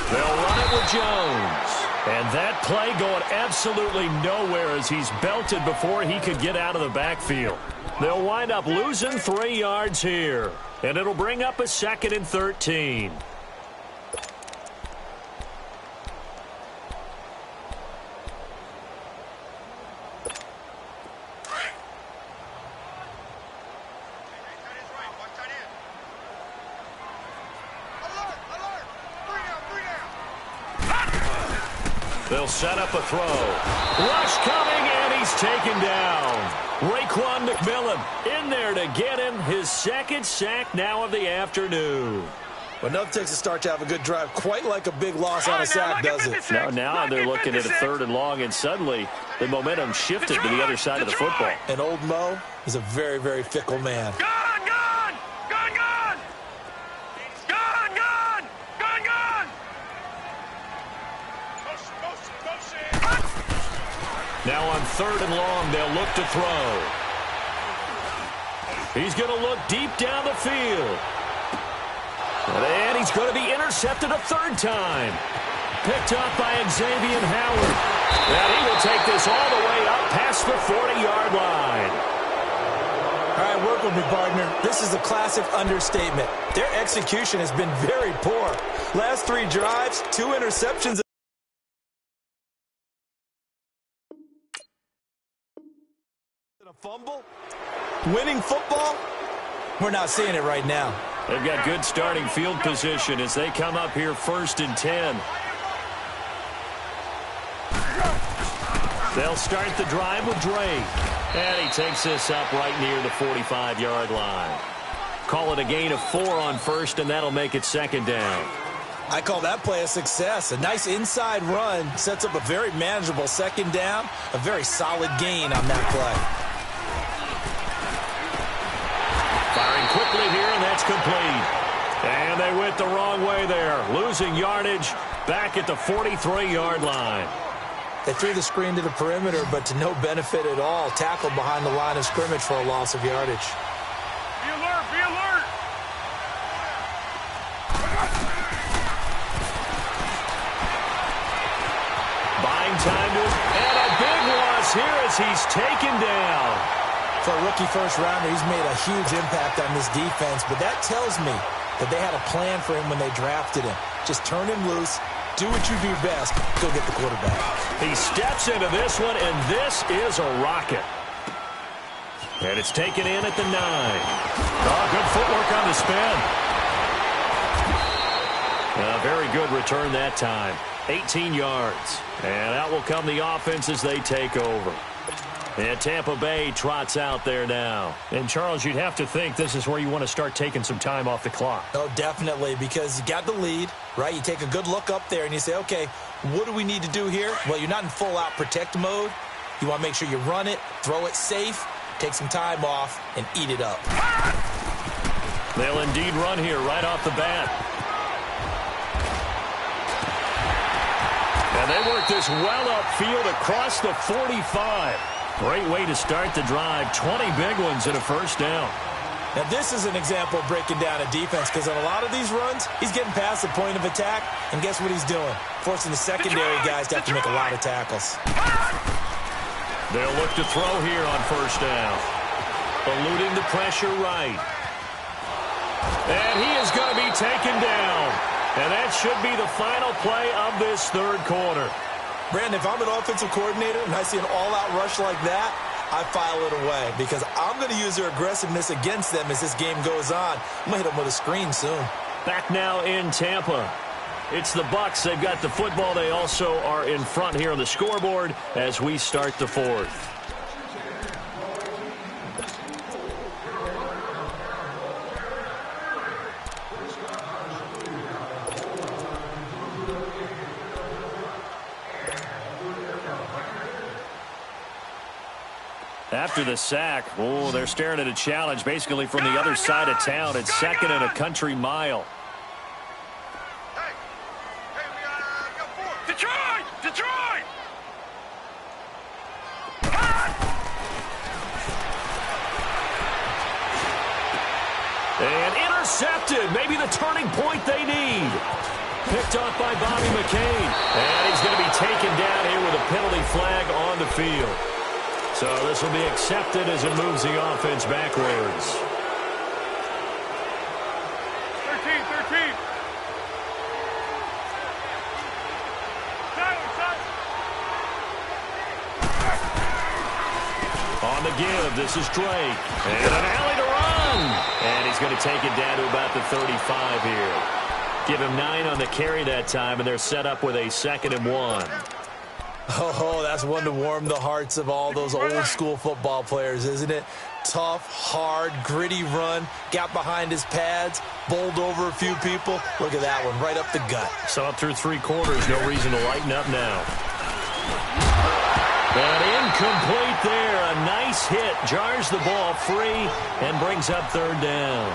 They'll run it with Jones. And that play going absolutely nowhere as he's belted before he could get out of the backfield. They'll wind up losing 3 yards here. And it'll bring up a second and 13. They'll set up a throw. Rush coming, and he's taken down. Raekwon McMillan in there to get him his second sack now of the afternoon. Well, nothing takes a start to have a good drive, quite like a big loss on a sack, does it? Now they're looking at a 3rd and long, and suddenly the momentum shifted to the other side of the football. And old Mo is a very, very fickle man. Gone, gone! Gone, gone! Gone, gone! Gone, gone! Now on 3rd and long, they'll look to throw. He's going to look deep down the field. And he's going to be intercepted a 3rd time. Picked up by Xavier Howard. And he will take this all the way up past the 40-yard line. All right, work with me, partner. This is a classic understatement. Their execution has been very poor. Last 3 drives, 2 interceptions. A fumble? Winning football? We're not seeing it right now. They've got good starting field position as they come up here 1st and 10. They'll start the drive with Drake. And he takes this up right near the 45-yard line. Call it a gain of 4 on 1st, and that'll make it 2nd down. I call that play a success. A nice inside run sets up a very manageable 2nd down. A very solid gain on that play. Firing quickly here, and that's complete. And they went the wrong way there. Losing yardage back at the 43-yard line. They threw the screen to the perimeter, but to no benefit at all. Tackled behind the line of scrimmage for a loss of yardage. Be alert, be alert! Buying time to, and a big loss here as he's taken down. For a rookie first-rounder, he's made a huge impact on this defense, but that tells me that they had a plan for him when they drafted him. Just turn him loose, do what you do best, go get the quarterback. He steps into this one, and this is a rocket. And it's taken in at the 9. Oh, good footwork on the spin. A very good return that time. 18 yards. And out will come the offense as they take over. And Tampa Bay trots out there now. And, Charles, you'd have to think this is where you want to start taking some time off the clock. Oh, definitely, because you got the lead, right? You take a good look up there and you say, okay, what do we need to do here? Well, you're not in full-out protect mode. You want to make sure you run it, throw it safe, take some time off, and eat it up. They'll indeed run here right off the bat. And they work this well upfield across the 45. Great way to start the drive. 20 big ones and a 1st down. Now, this is an example of breaking down a defense because on a lot of these runs, he's getting past the point of attack, and guess what he's doing? Forcing the secondary guys to have to make a lot of tackles. They'll look to throw here on 1st down. Eluding the pressure right. And he is going to be taken down. And that should be the final play of this 3rd quarter. Brandon, if I'm an offensive coordinator and I see an all-out rush like that, I file it away because I'm going to use their aggressiveness against them as this game goes on. I'm going to hit them with a screen soon. Back now in Tampa. It's the Bucs. They've got the football. They also are in front here on the scoreboard as we start the 4th. After the sack, oh, they're staring at a challenge basically from the other side of town. It's 2nd and a country mile. Detroit! Detroit! And intercepted. Maybe the turning point they need. Picked off by Bobby McCain. And he's going to be taken down here with a penalty flag on the field. So this will be accepted as it moves the offense backwards. 13. On the give, this is Drake. And an alley to run. And he's going to take it down to about the 35 here. Give him 9 on the carry that time, and they're set up with a 2nd and 1. Oh, that's one to warm the hearts of all those old-school football players, isn't it? Tough, hard, gritty run, got behind his pads, bowled over a few people. Look at that one, right up the gut. So up through 3 quarters, no reason to lighten up now. And incomplete there. A nice hit, jars the ball free, and brings up 3rd down.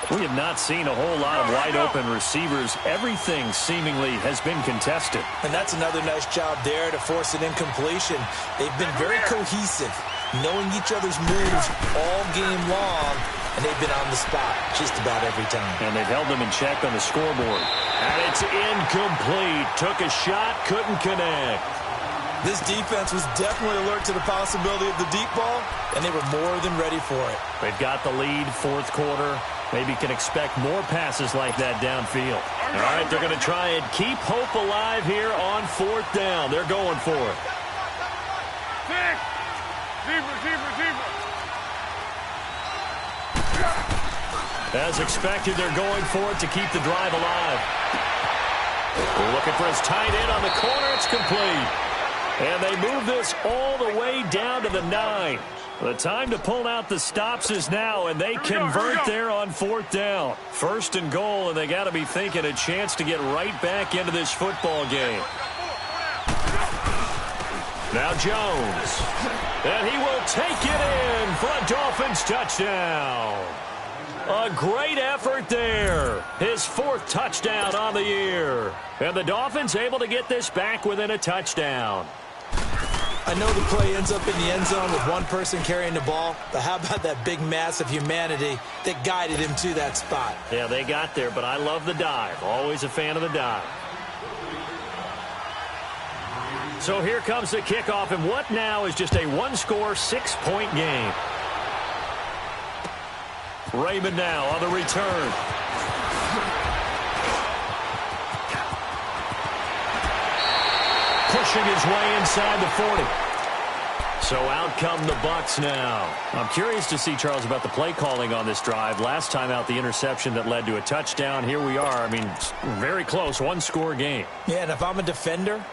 We have not seen a whole lot of wide-open receivers. Everything seemingly has been contested. And that's another nice job there to force an incompletion. They've been very cohesive, knowing each other's moves all game long, and they've been on the spot just about every time. And they've held them in check on the scoreboard. And it's incomplete. Took a shot, couldn't connect. This defense was definitely alert to the possibility of the deep ball, and they were more than ready for it. They've got the lead, 4th quarter. Maybe can expect more passes like that downfield. All right, they're going to try and keep hope alive here on 4th down. They're going for it. As expected, they're going for it to keep the drive alive. We're looking for his tight end on the corner. It's complete. And they move this all the way down to the 9. The time to pull out the stops is now, and they convert there on 4th down. 1st and goal, and they got to be thinking a chance to get right back into this football game. Now Jones. And he will take it in for a Dolphins touchdown. A great effort there. His 4th touchdown on the year. And the Dolphins able to get this back within a touchdown. I know the play ends up in the end zone with one person carrying the ball, but how about that big mass of humanity that guided him to that spot? Yeah, they got there, but I love the dive. Always a fan of the dive. So here comes the kickoff, and what now is just a 1-score, 6-point game. Raymond now on the return. Pushing his way inside the 40. So out come the Bucs now. I'm curious to see, Charles, about the play calling on this drive. Last time out, the interception that led to a touchdown. Here we are. I mean, very close, 1-score game. Yeah, and if I'm a defender,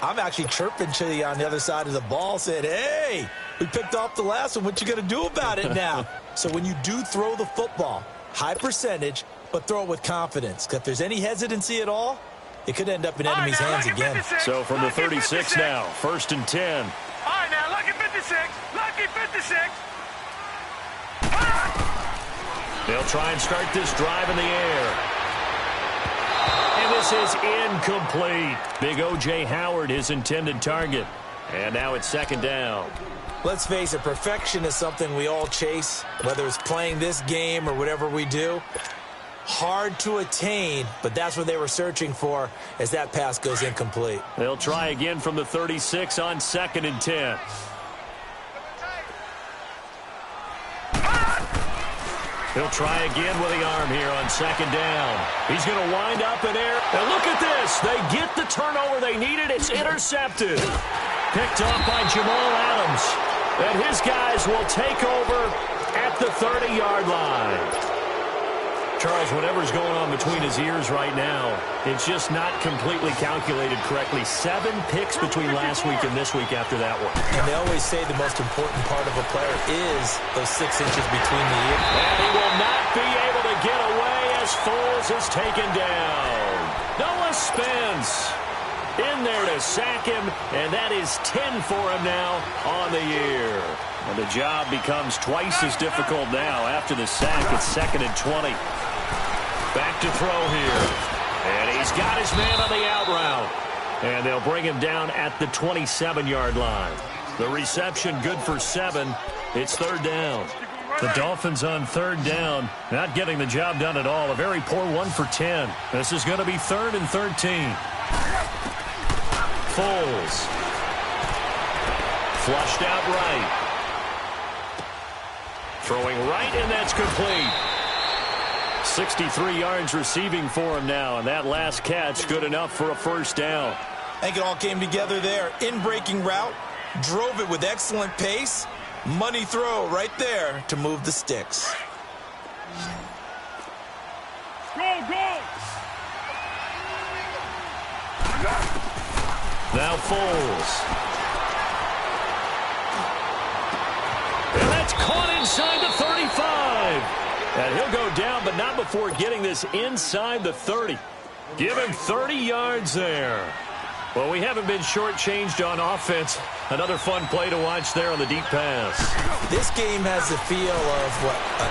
I'm actually chirping to you on the other side of the ball, saying, hey, we picked off the last one. What you going to do about it now? So when you do throw the football, high percentage, but throw it with confidence. Because if there's any hesitancy at all, it could end up in enemy's hands again. So from the 36 now, 1st and 10. All right, now, lucky 56. Lucky 56. They'll try and start this drive in the air. And this is incomplete. Big O.J. Howard, his intended target. And now it's 2nd down. Let's face it, perfection is something we all chase, whether it's playing this game or whatever we do. Hard to attain, but that's what they were searching for as that pass goes incomplete. They'll try again from the 36 on 2nd and 10. He'll try again with the arm here on 2nd down. He's going to wind up in air. And look at this. They get the turnover they needed. It's intercepted. Picked off by Jamal Adams. And his guys will take over at the 30-yard line. Charles, whatever's going on between his ears right now, it's just not completely calculated correctly. 7 picks between last week and this week after that one. And they always say the most important part of a player is those 6 inches between the ears. And he will not be able to get away as Foles is taken down. Noah Spence in there to sack him, and that is 10 for him now on the year. And the job becomes twice as difficult now after the sack. It's 2nd and 20. Back to throw here. And he's got his man on the out route. And they'll bring him down at the 27-yard line. The reception good for 7. It's 3rd down. The Dolphins on 3rd down, not getting the job done at all. A very poor 1 for 10. This is going to be 3rd and 13. Foles. Flushed out right. Throwing right, and that's complete. 63 yards receiving for him now, and that last catch good enough for a 1st down. I think it all came together there. In-breaking route, drove it with excellent pace. Money throw right there to move the sticks. Go, go! Now Foles. And that's caught inside the 35. And he'll go down, but not before getting this inside the 30. Give him 30 yards there. Well, we haven't been shortchanged on offense. Another fun play to watch there on the deep pass. This game has the feel of,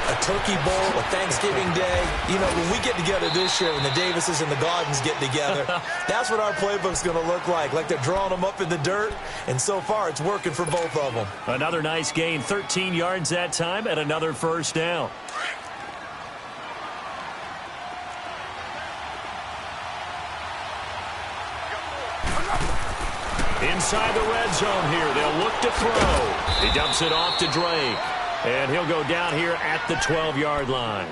a Turkey Bowl, a Thanksgiving Day. You know, when we get together this year, when the Davises and the Gardens get together, that's what our playbook's going to look like they're drawing them up in the dirt, and so far it's working for both of them. Another nice gain, 13 yards that time, and another first down. Inside the red zone here, they'll look to throw. He dumps it off to Drake, and he'll go down here at the 12-yard line.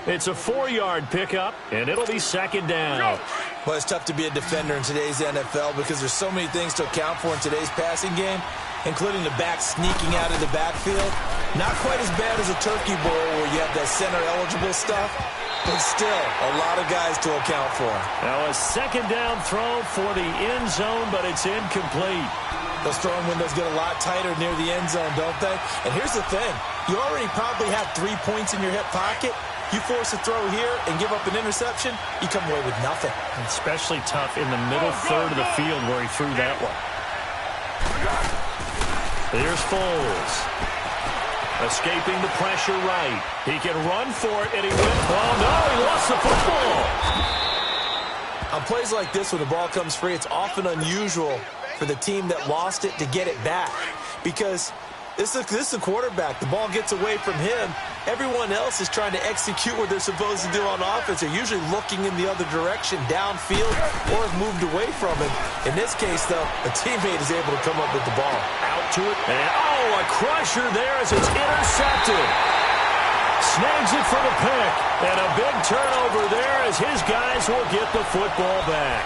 It's a 4-yard pickup, and it'll be second down. Well, it's tough to be a defender in today's NFL because there's so many things to account for in today's passing game, including the back sneaking out of the backfield. Not quite as bad as a Turkey Bowl where you have that center-eligible stuff, but still a lot of guys to account for. Now a second down throw for the end zone, but it's incomplete. Those throwing windows get a lot tighter near the end zone, don't they? And here's the thing. You already probably have 3 points in your hip pocket. You force a throw here and give up an interception, you come away with nothing. Especially tough in the middle third of the field where he threw that one. Here's Foles. Escaping the pressure right. He can run for it, and he went. Oh, no, he lost the football. On plays like this, when the ball comes free, it's often unusual for the team that lost it to get it back. Because this is a quarterback. The ball gets away from him. Everyone else is trying to execute what they're supposed to do on offense. They're usually looking in the other direction, downfield, or have moved away from it. In this case, though, a teammate is able to come up with the ball. Out to it. And, a crusher there as it's intercepted. Snags it for the pick. And a big turnover there as his guys will get the football back.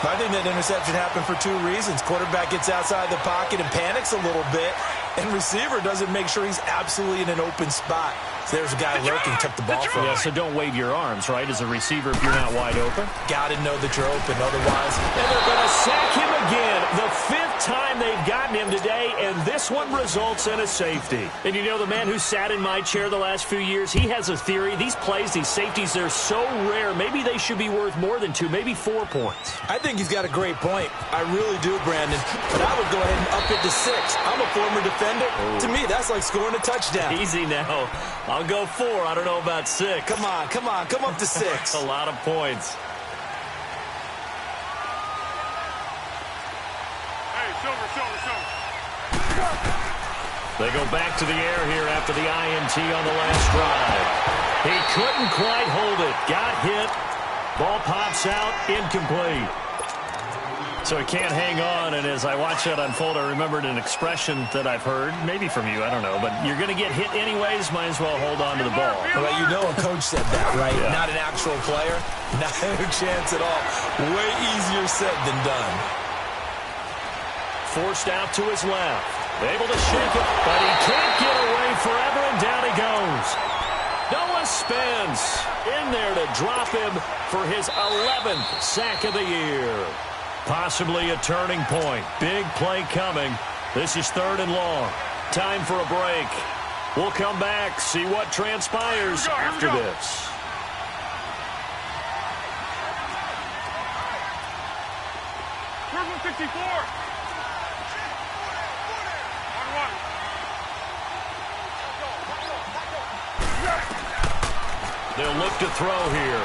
I think that interception happened for 2 reasons. Quarterback gets outside the pocket and panics a little bit, and receiver doesn't make sure he's absolutely in an open spot. So there's a guy lurking, took the ball from him. Yeah, so don't wave your arms, right, as a receiver if you're not wide open. Got to know that you're open, otherwise. And they're going to sack him again. The 5th time they've gotten him today, and this one results in a safety. And you know, the man who sat in my chair the last few years, he has a theory. These plays, these safeties, they're so rare. Maybe they should be worth more than 2, maybe 4 points. I think he's got a great point. I really do, Brandon. But I would go ahead and up it to 6. I'm a former defender. To me, that's like scoring a touchdown. Easy now. I'll go 4. I don't know about 6. Come on. Come up to 6. That's a lot of points. Hey, Silver. They go back to the air here after the INT on the last drive. He couldn't quite hold it. Got hit. Ball pops out. Incomplete. So he can't hang on, and as I watch that unfold, I remembered an expression that I've heard, maybe from you, I don't know, but you're going to get hit anyways, might as well hold on to the ball. Well, you know a coach said that, right? Yeah. Not an actual player. Not a chance at all. Way easier said than done. Forced out to his left. Able to shake it, but he can't get away forever, and down he goes. Noah Spence in there to drop him for his 11th sack of the year. Possibly a turning point. Big play coming. This is 3rd and long. Time for a break. We'll come back, see what transpires after this. Where's 164? They'll look to throw here.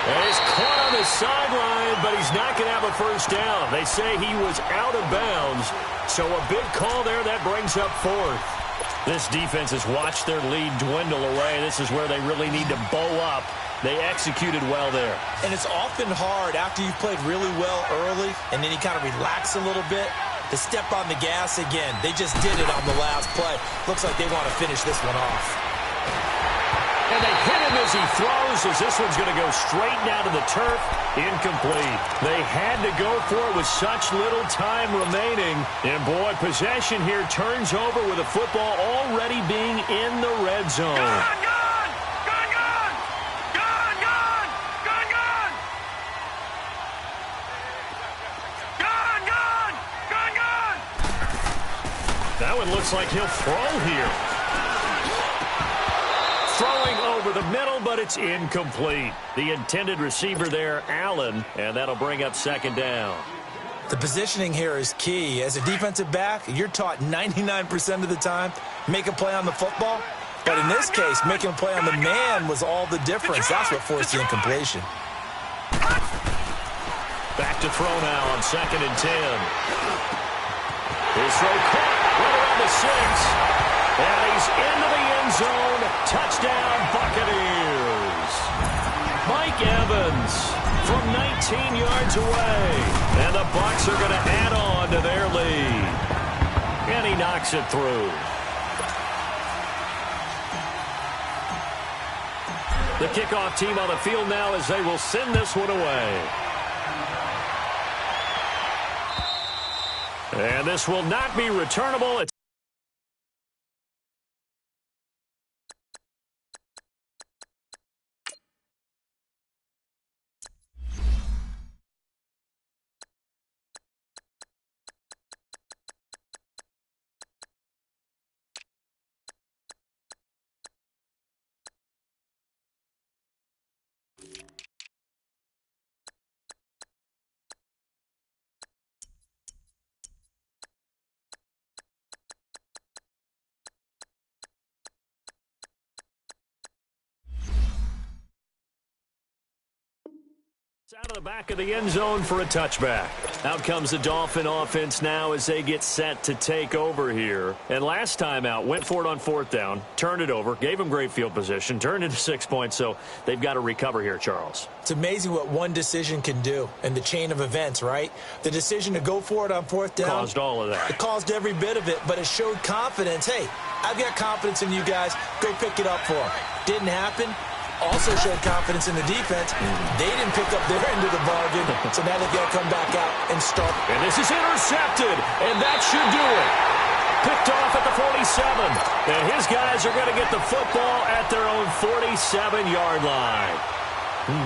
And he's caught on the sideline, but he's not going to have a first down. They say he was out of bounds, so a big call there that brings up 4th. This defense has watched their lead dwindle away. This is where they really need to bow up. They executed well there. And it's often hard after you've played really well early and then you kind of relax a little bit to step on the gas again. They just did it on the last play. Looks like they want to finish this one off. And they hit him as he throws, as this one's going to go straight down to the turf. Incomplete. They had to go for it with such little time remaining. And, boy, possession here turns over with the football already being in the red zone. Gone! That one looks like he'll throw here. Throwing over the middle, but it's incomplete. The intended receiver there, Allen, and that'll bring up second down. The positioning here is key. As a defensive back, you're taught 99% of the time, make a play on the football. But in this case, making a play on the man was all the difference. That's what forced the incompletion. Back to throw now on 2nd and 10. His throw caught right around the 6. And he's into the end zone. Touchdown, Buccaneers. Mike Evans from 19 yards away. And the Bucs are going to add on to their lead. And he knocks it through. The kickoff team on the field now as they will send this one away. And this will not be returnable. It's out of the back of the end zone for a touchback. Out comes the Dolphin offense now as they get set to take over here. And last time out, went for it on 4th down, turned it over, gave them great field position, turned into 6 points, so they've got to recover here, Charles. It's amazing what one decision can do in the chain of events, right? The decision to go for it on 4th down. Caused all of that. It caused every bit of it, but it showed confidence. Hey, I've got confidence in you guys. Go pick it up for them. Didn't happen. Also showed confidence in the defense. They didn't pick up their end of the bargain, so now they've got to come back out and start. And this is intercepted, and that should do it. Picked off at the 47, and his guys are going to get the football at their own 47-yard line.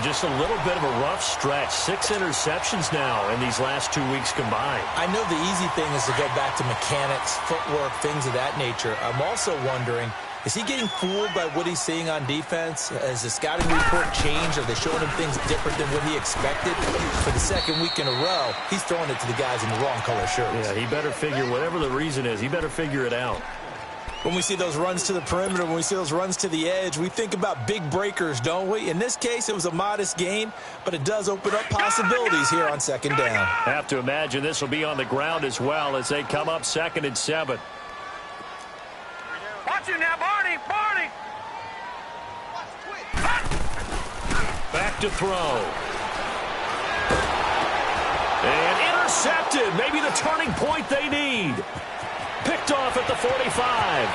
Just a little bit of a rough stretch. 6 interceptions now in these last 2 weeks combined. I know the easy thing is to go back to mechanics, footwork, things of that nature. I'm also wondering, is he getting fooled by what he's seeing on defense? Has the scouting report changed? Are they showing him things different than what he expected? For the 2nd week in a row, he's throwing it to the guys in the wrong color shirts. Yeah, he better figure, whatever the reason is, he better figure it out. When we see those runs to the perimeter, when we see those runs to the edge, we think about big breakers, don't we? In this case, it was a modest gain, but it does open up possibilities here on 2nd down. Have to imagine this will be on the ground as well as they come up 2nd and 7. Watch you now, Barney! Barney! Back to throw. And intercepted. Maybe the turning point they need. Picked off at the 45.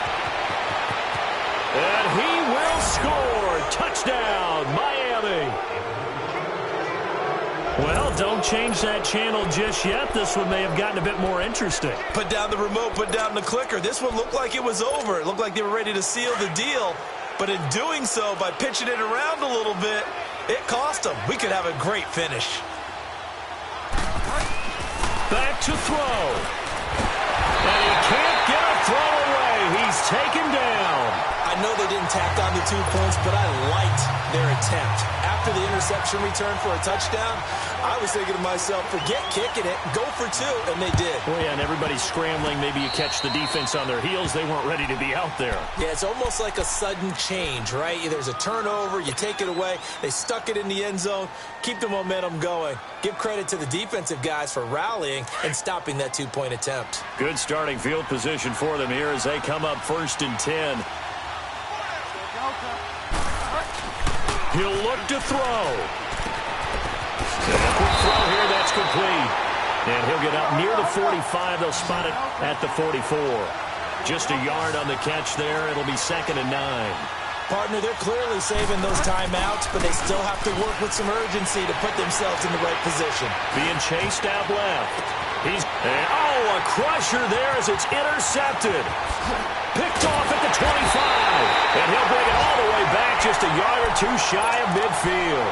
And he will score. Touchdown, Miami. Well, don't change that channel just yet. This one may have gotten a bit more interesting. Put down the remote, put down the clicker. This one looked like it was over. It looked like they were ready to seal the deal. But in doing so, by pitching it around a little bit, it cost them. We could have a great finish. Back to throw. And he can't get a throw away. He's taken down. I know they didn't tack on the 2 points, but I liked their attempt. After the interception return for a touchdown, I was thinking to myself, forget kicking it, go for 2, and they did. Well, yeah, and everybody's scrambling. Maybe you catch the defense on their heels. They weren't ready to be out there. Yeah, it's almost like a sudden change, right? There's a turnover, you take it away, they stuck it in the end zone, keep the momentum going. Give credit to the defensive guys for rallying and stopping that 2-point attempt. Good starting field position for them here as they come up 1st and 10. He'll look to throw. And a quick throw here, that's complete. And he'll get up near the 45. They'll spot it at the 44. Just a yard on the catch there. It'll be 2nd and 9. Partner, they're clearly saving those timeouts, but they still have to work with some urgency to put themselves in the right position. Being chased out left. A crusher there as it's intercepted. Picked off at the 25. And he'll bring it all the way back just a yard or 2 shy of midfield.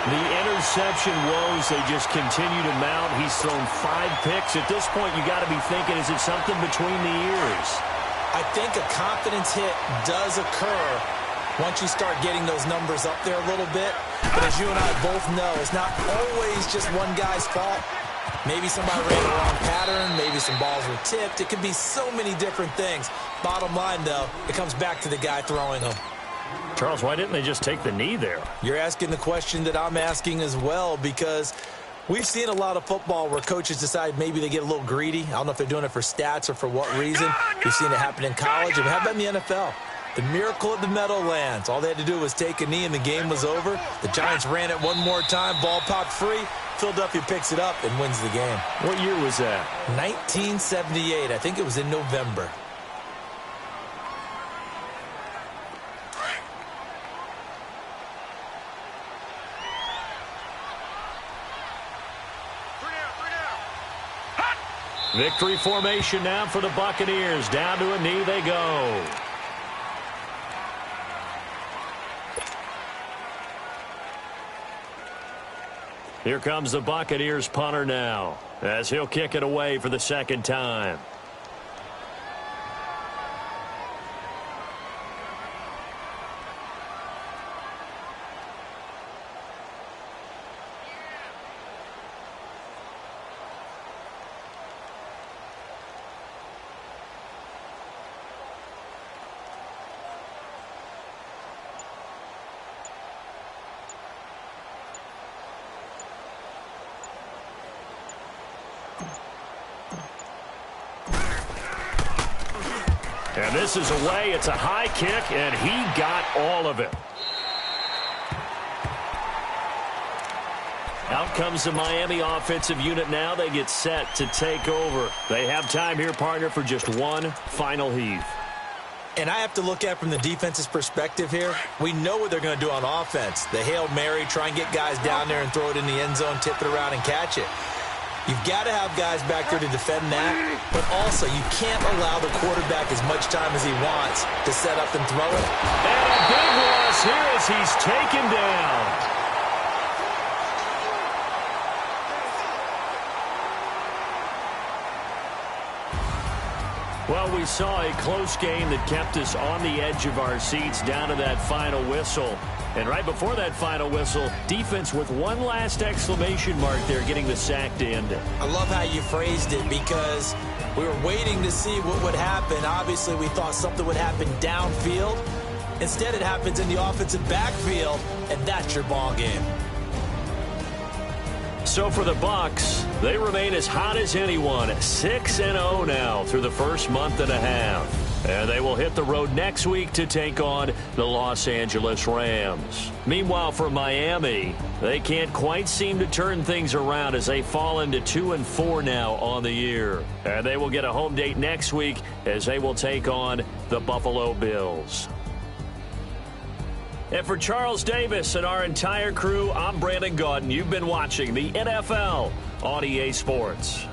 The interception woes, they just continue to mount. He's thrown 5 picks. At this point, you got to be thinking, is it something between the ears? I think a confidence hit does occur once you start getting those numbers up there a little bit. But as you and I both know, it's not always just one guy's fault. Maybe somebody ran the wrong pattern. Maybe some balls were tipped. It could be so many different things. Bottom line, though, it comes back to the guy throwing them. Charles, why didn't they just take the knee there? You're asking the question that I'm asking as well, because we've seen a lot of football where coaches decide maybe they get a little greedy. I don't know if they're doing it for stats or for what reason. We've seen it happen in college, and how about in the NFL? The miracle of the Meadowlands. All they had to do was take a knee, and the game was over. The Giants ran it one more time. Ball popped free. Philadelphia picks it up and wins the game. What year was that? 1978. I think it was in November. Victory formation now for the Buccaneers. Down to a knee they go. Here comes the Buccaneers punter now, as he'll kick it away for the second time. And this is away. It's a high kick, and he got all of it. Out comes the Miami offensive unit now. They get set to take over. They have time here, partner, for just one final heave. And I have to look at it from the defense's perspective here. We know what they're going to do on offense. The Hail Mary, try and get guys down there and throw it in the end zone, tip it around and catch it. You've got to have guys back there to defend that, but also you can't allow the quarterback as much time as he wants to set up and throw it. And a big loss here as he's taken down. Well, we saw a close game that kept us on the edge of our seats down to that final whistle. And right before that final whistle, defense with one last exclamation mark there, getting the sack to end it. I love how you phrased it, because we were waiting to see what would happen. Obviously, we thought something would happen downfield. Instead, it happens in the offensive backfield, and that's your ball game. So for the Bucs, they remain as hot as anyone, 6-0 now through the first month and a half. And they will hit the road next week to take on the Los Angeles Rams. Meanwhile, for Miami, they can't quite seem to turn things around as they fall into 2-4 now on the year. And they will get a home date next week as they will take on the Buffalo Bills. And for Charles Davis and our entire crew, I'm Brandon Gaudin. You've been watching the NFL on EA Sports.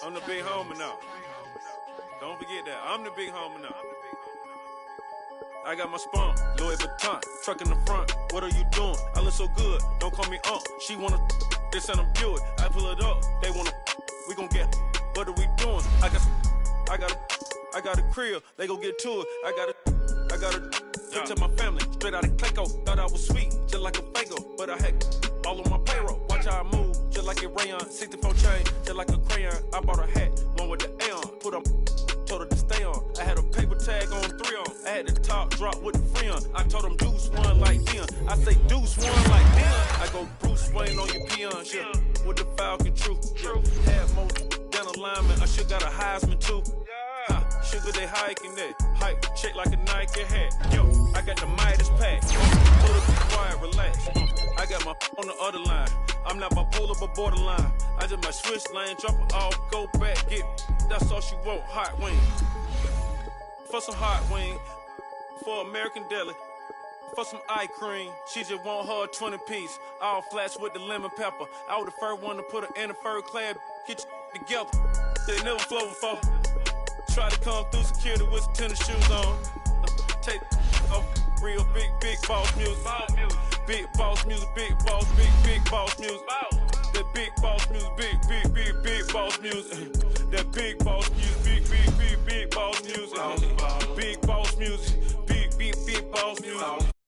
I'm the big homie now. Don't forget that. I'm the big homie now. I got my spawn, Louis Vuitton, truck in the front. What are you doing? I look so good. Don't call me She wanna this and I'm Buick. I pull it up. They wanna we gon' get. What are we doing? I got a crib. They gon' get to it. I got a picture my family straight out of Clayco. Thought I was sweet, just like a Fago, but I had all on my payroll. Watch how I move, just like a rayon. 64 chain, just like a crayon. I bought a hat, one with the Aeon. Put on, told her to stay on. I had a paper tag on 3 on. I had the top drop with the free on. I told them Deuce one like Dion. I say Deuce one like Dion. I go Bruce Wayne on your peon shit with the Falcon True. Had more than a lineman. I should got a Heisman too. Sugar, they hiking that. Hike, shake like a Nike hat. Yo, I got the Midas pack. Told her be quiet, relax. I got my on the other line. I'm not bipolar, but borderline. I just might switch lane, drop it off, go back, get. That's all she want, hot wing. For some hot wing. For American Deli. For some eye cream. She just want her 20 piece. All flats with the lemon pepper. I was the first one to put her in a fur clad. Get you together. They never flow before. Try to come through security with some tennis shoes on. Take off real big boss music. Big boss music, big boss music. That big boss music, big boss music. That big boss music, big boss music. Big boss music, big boss music.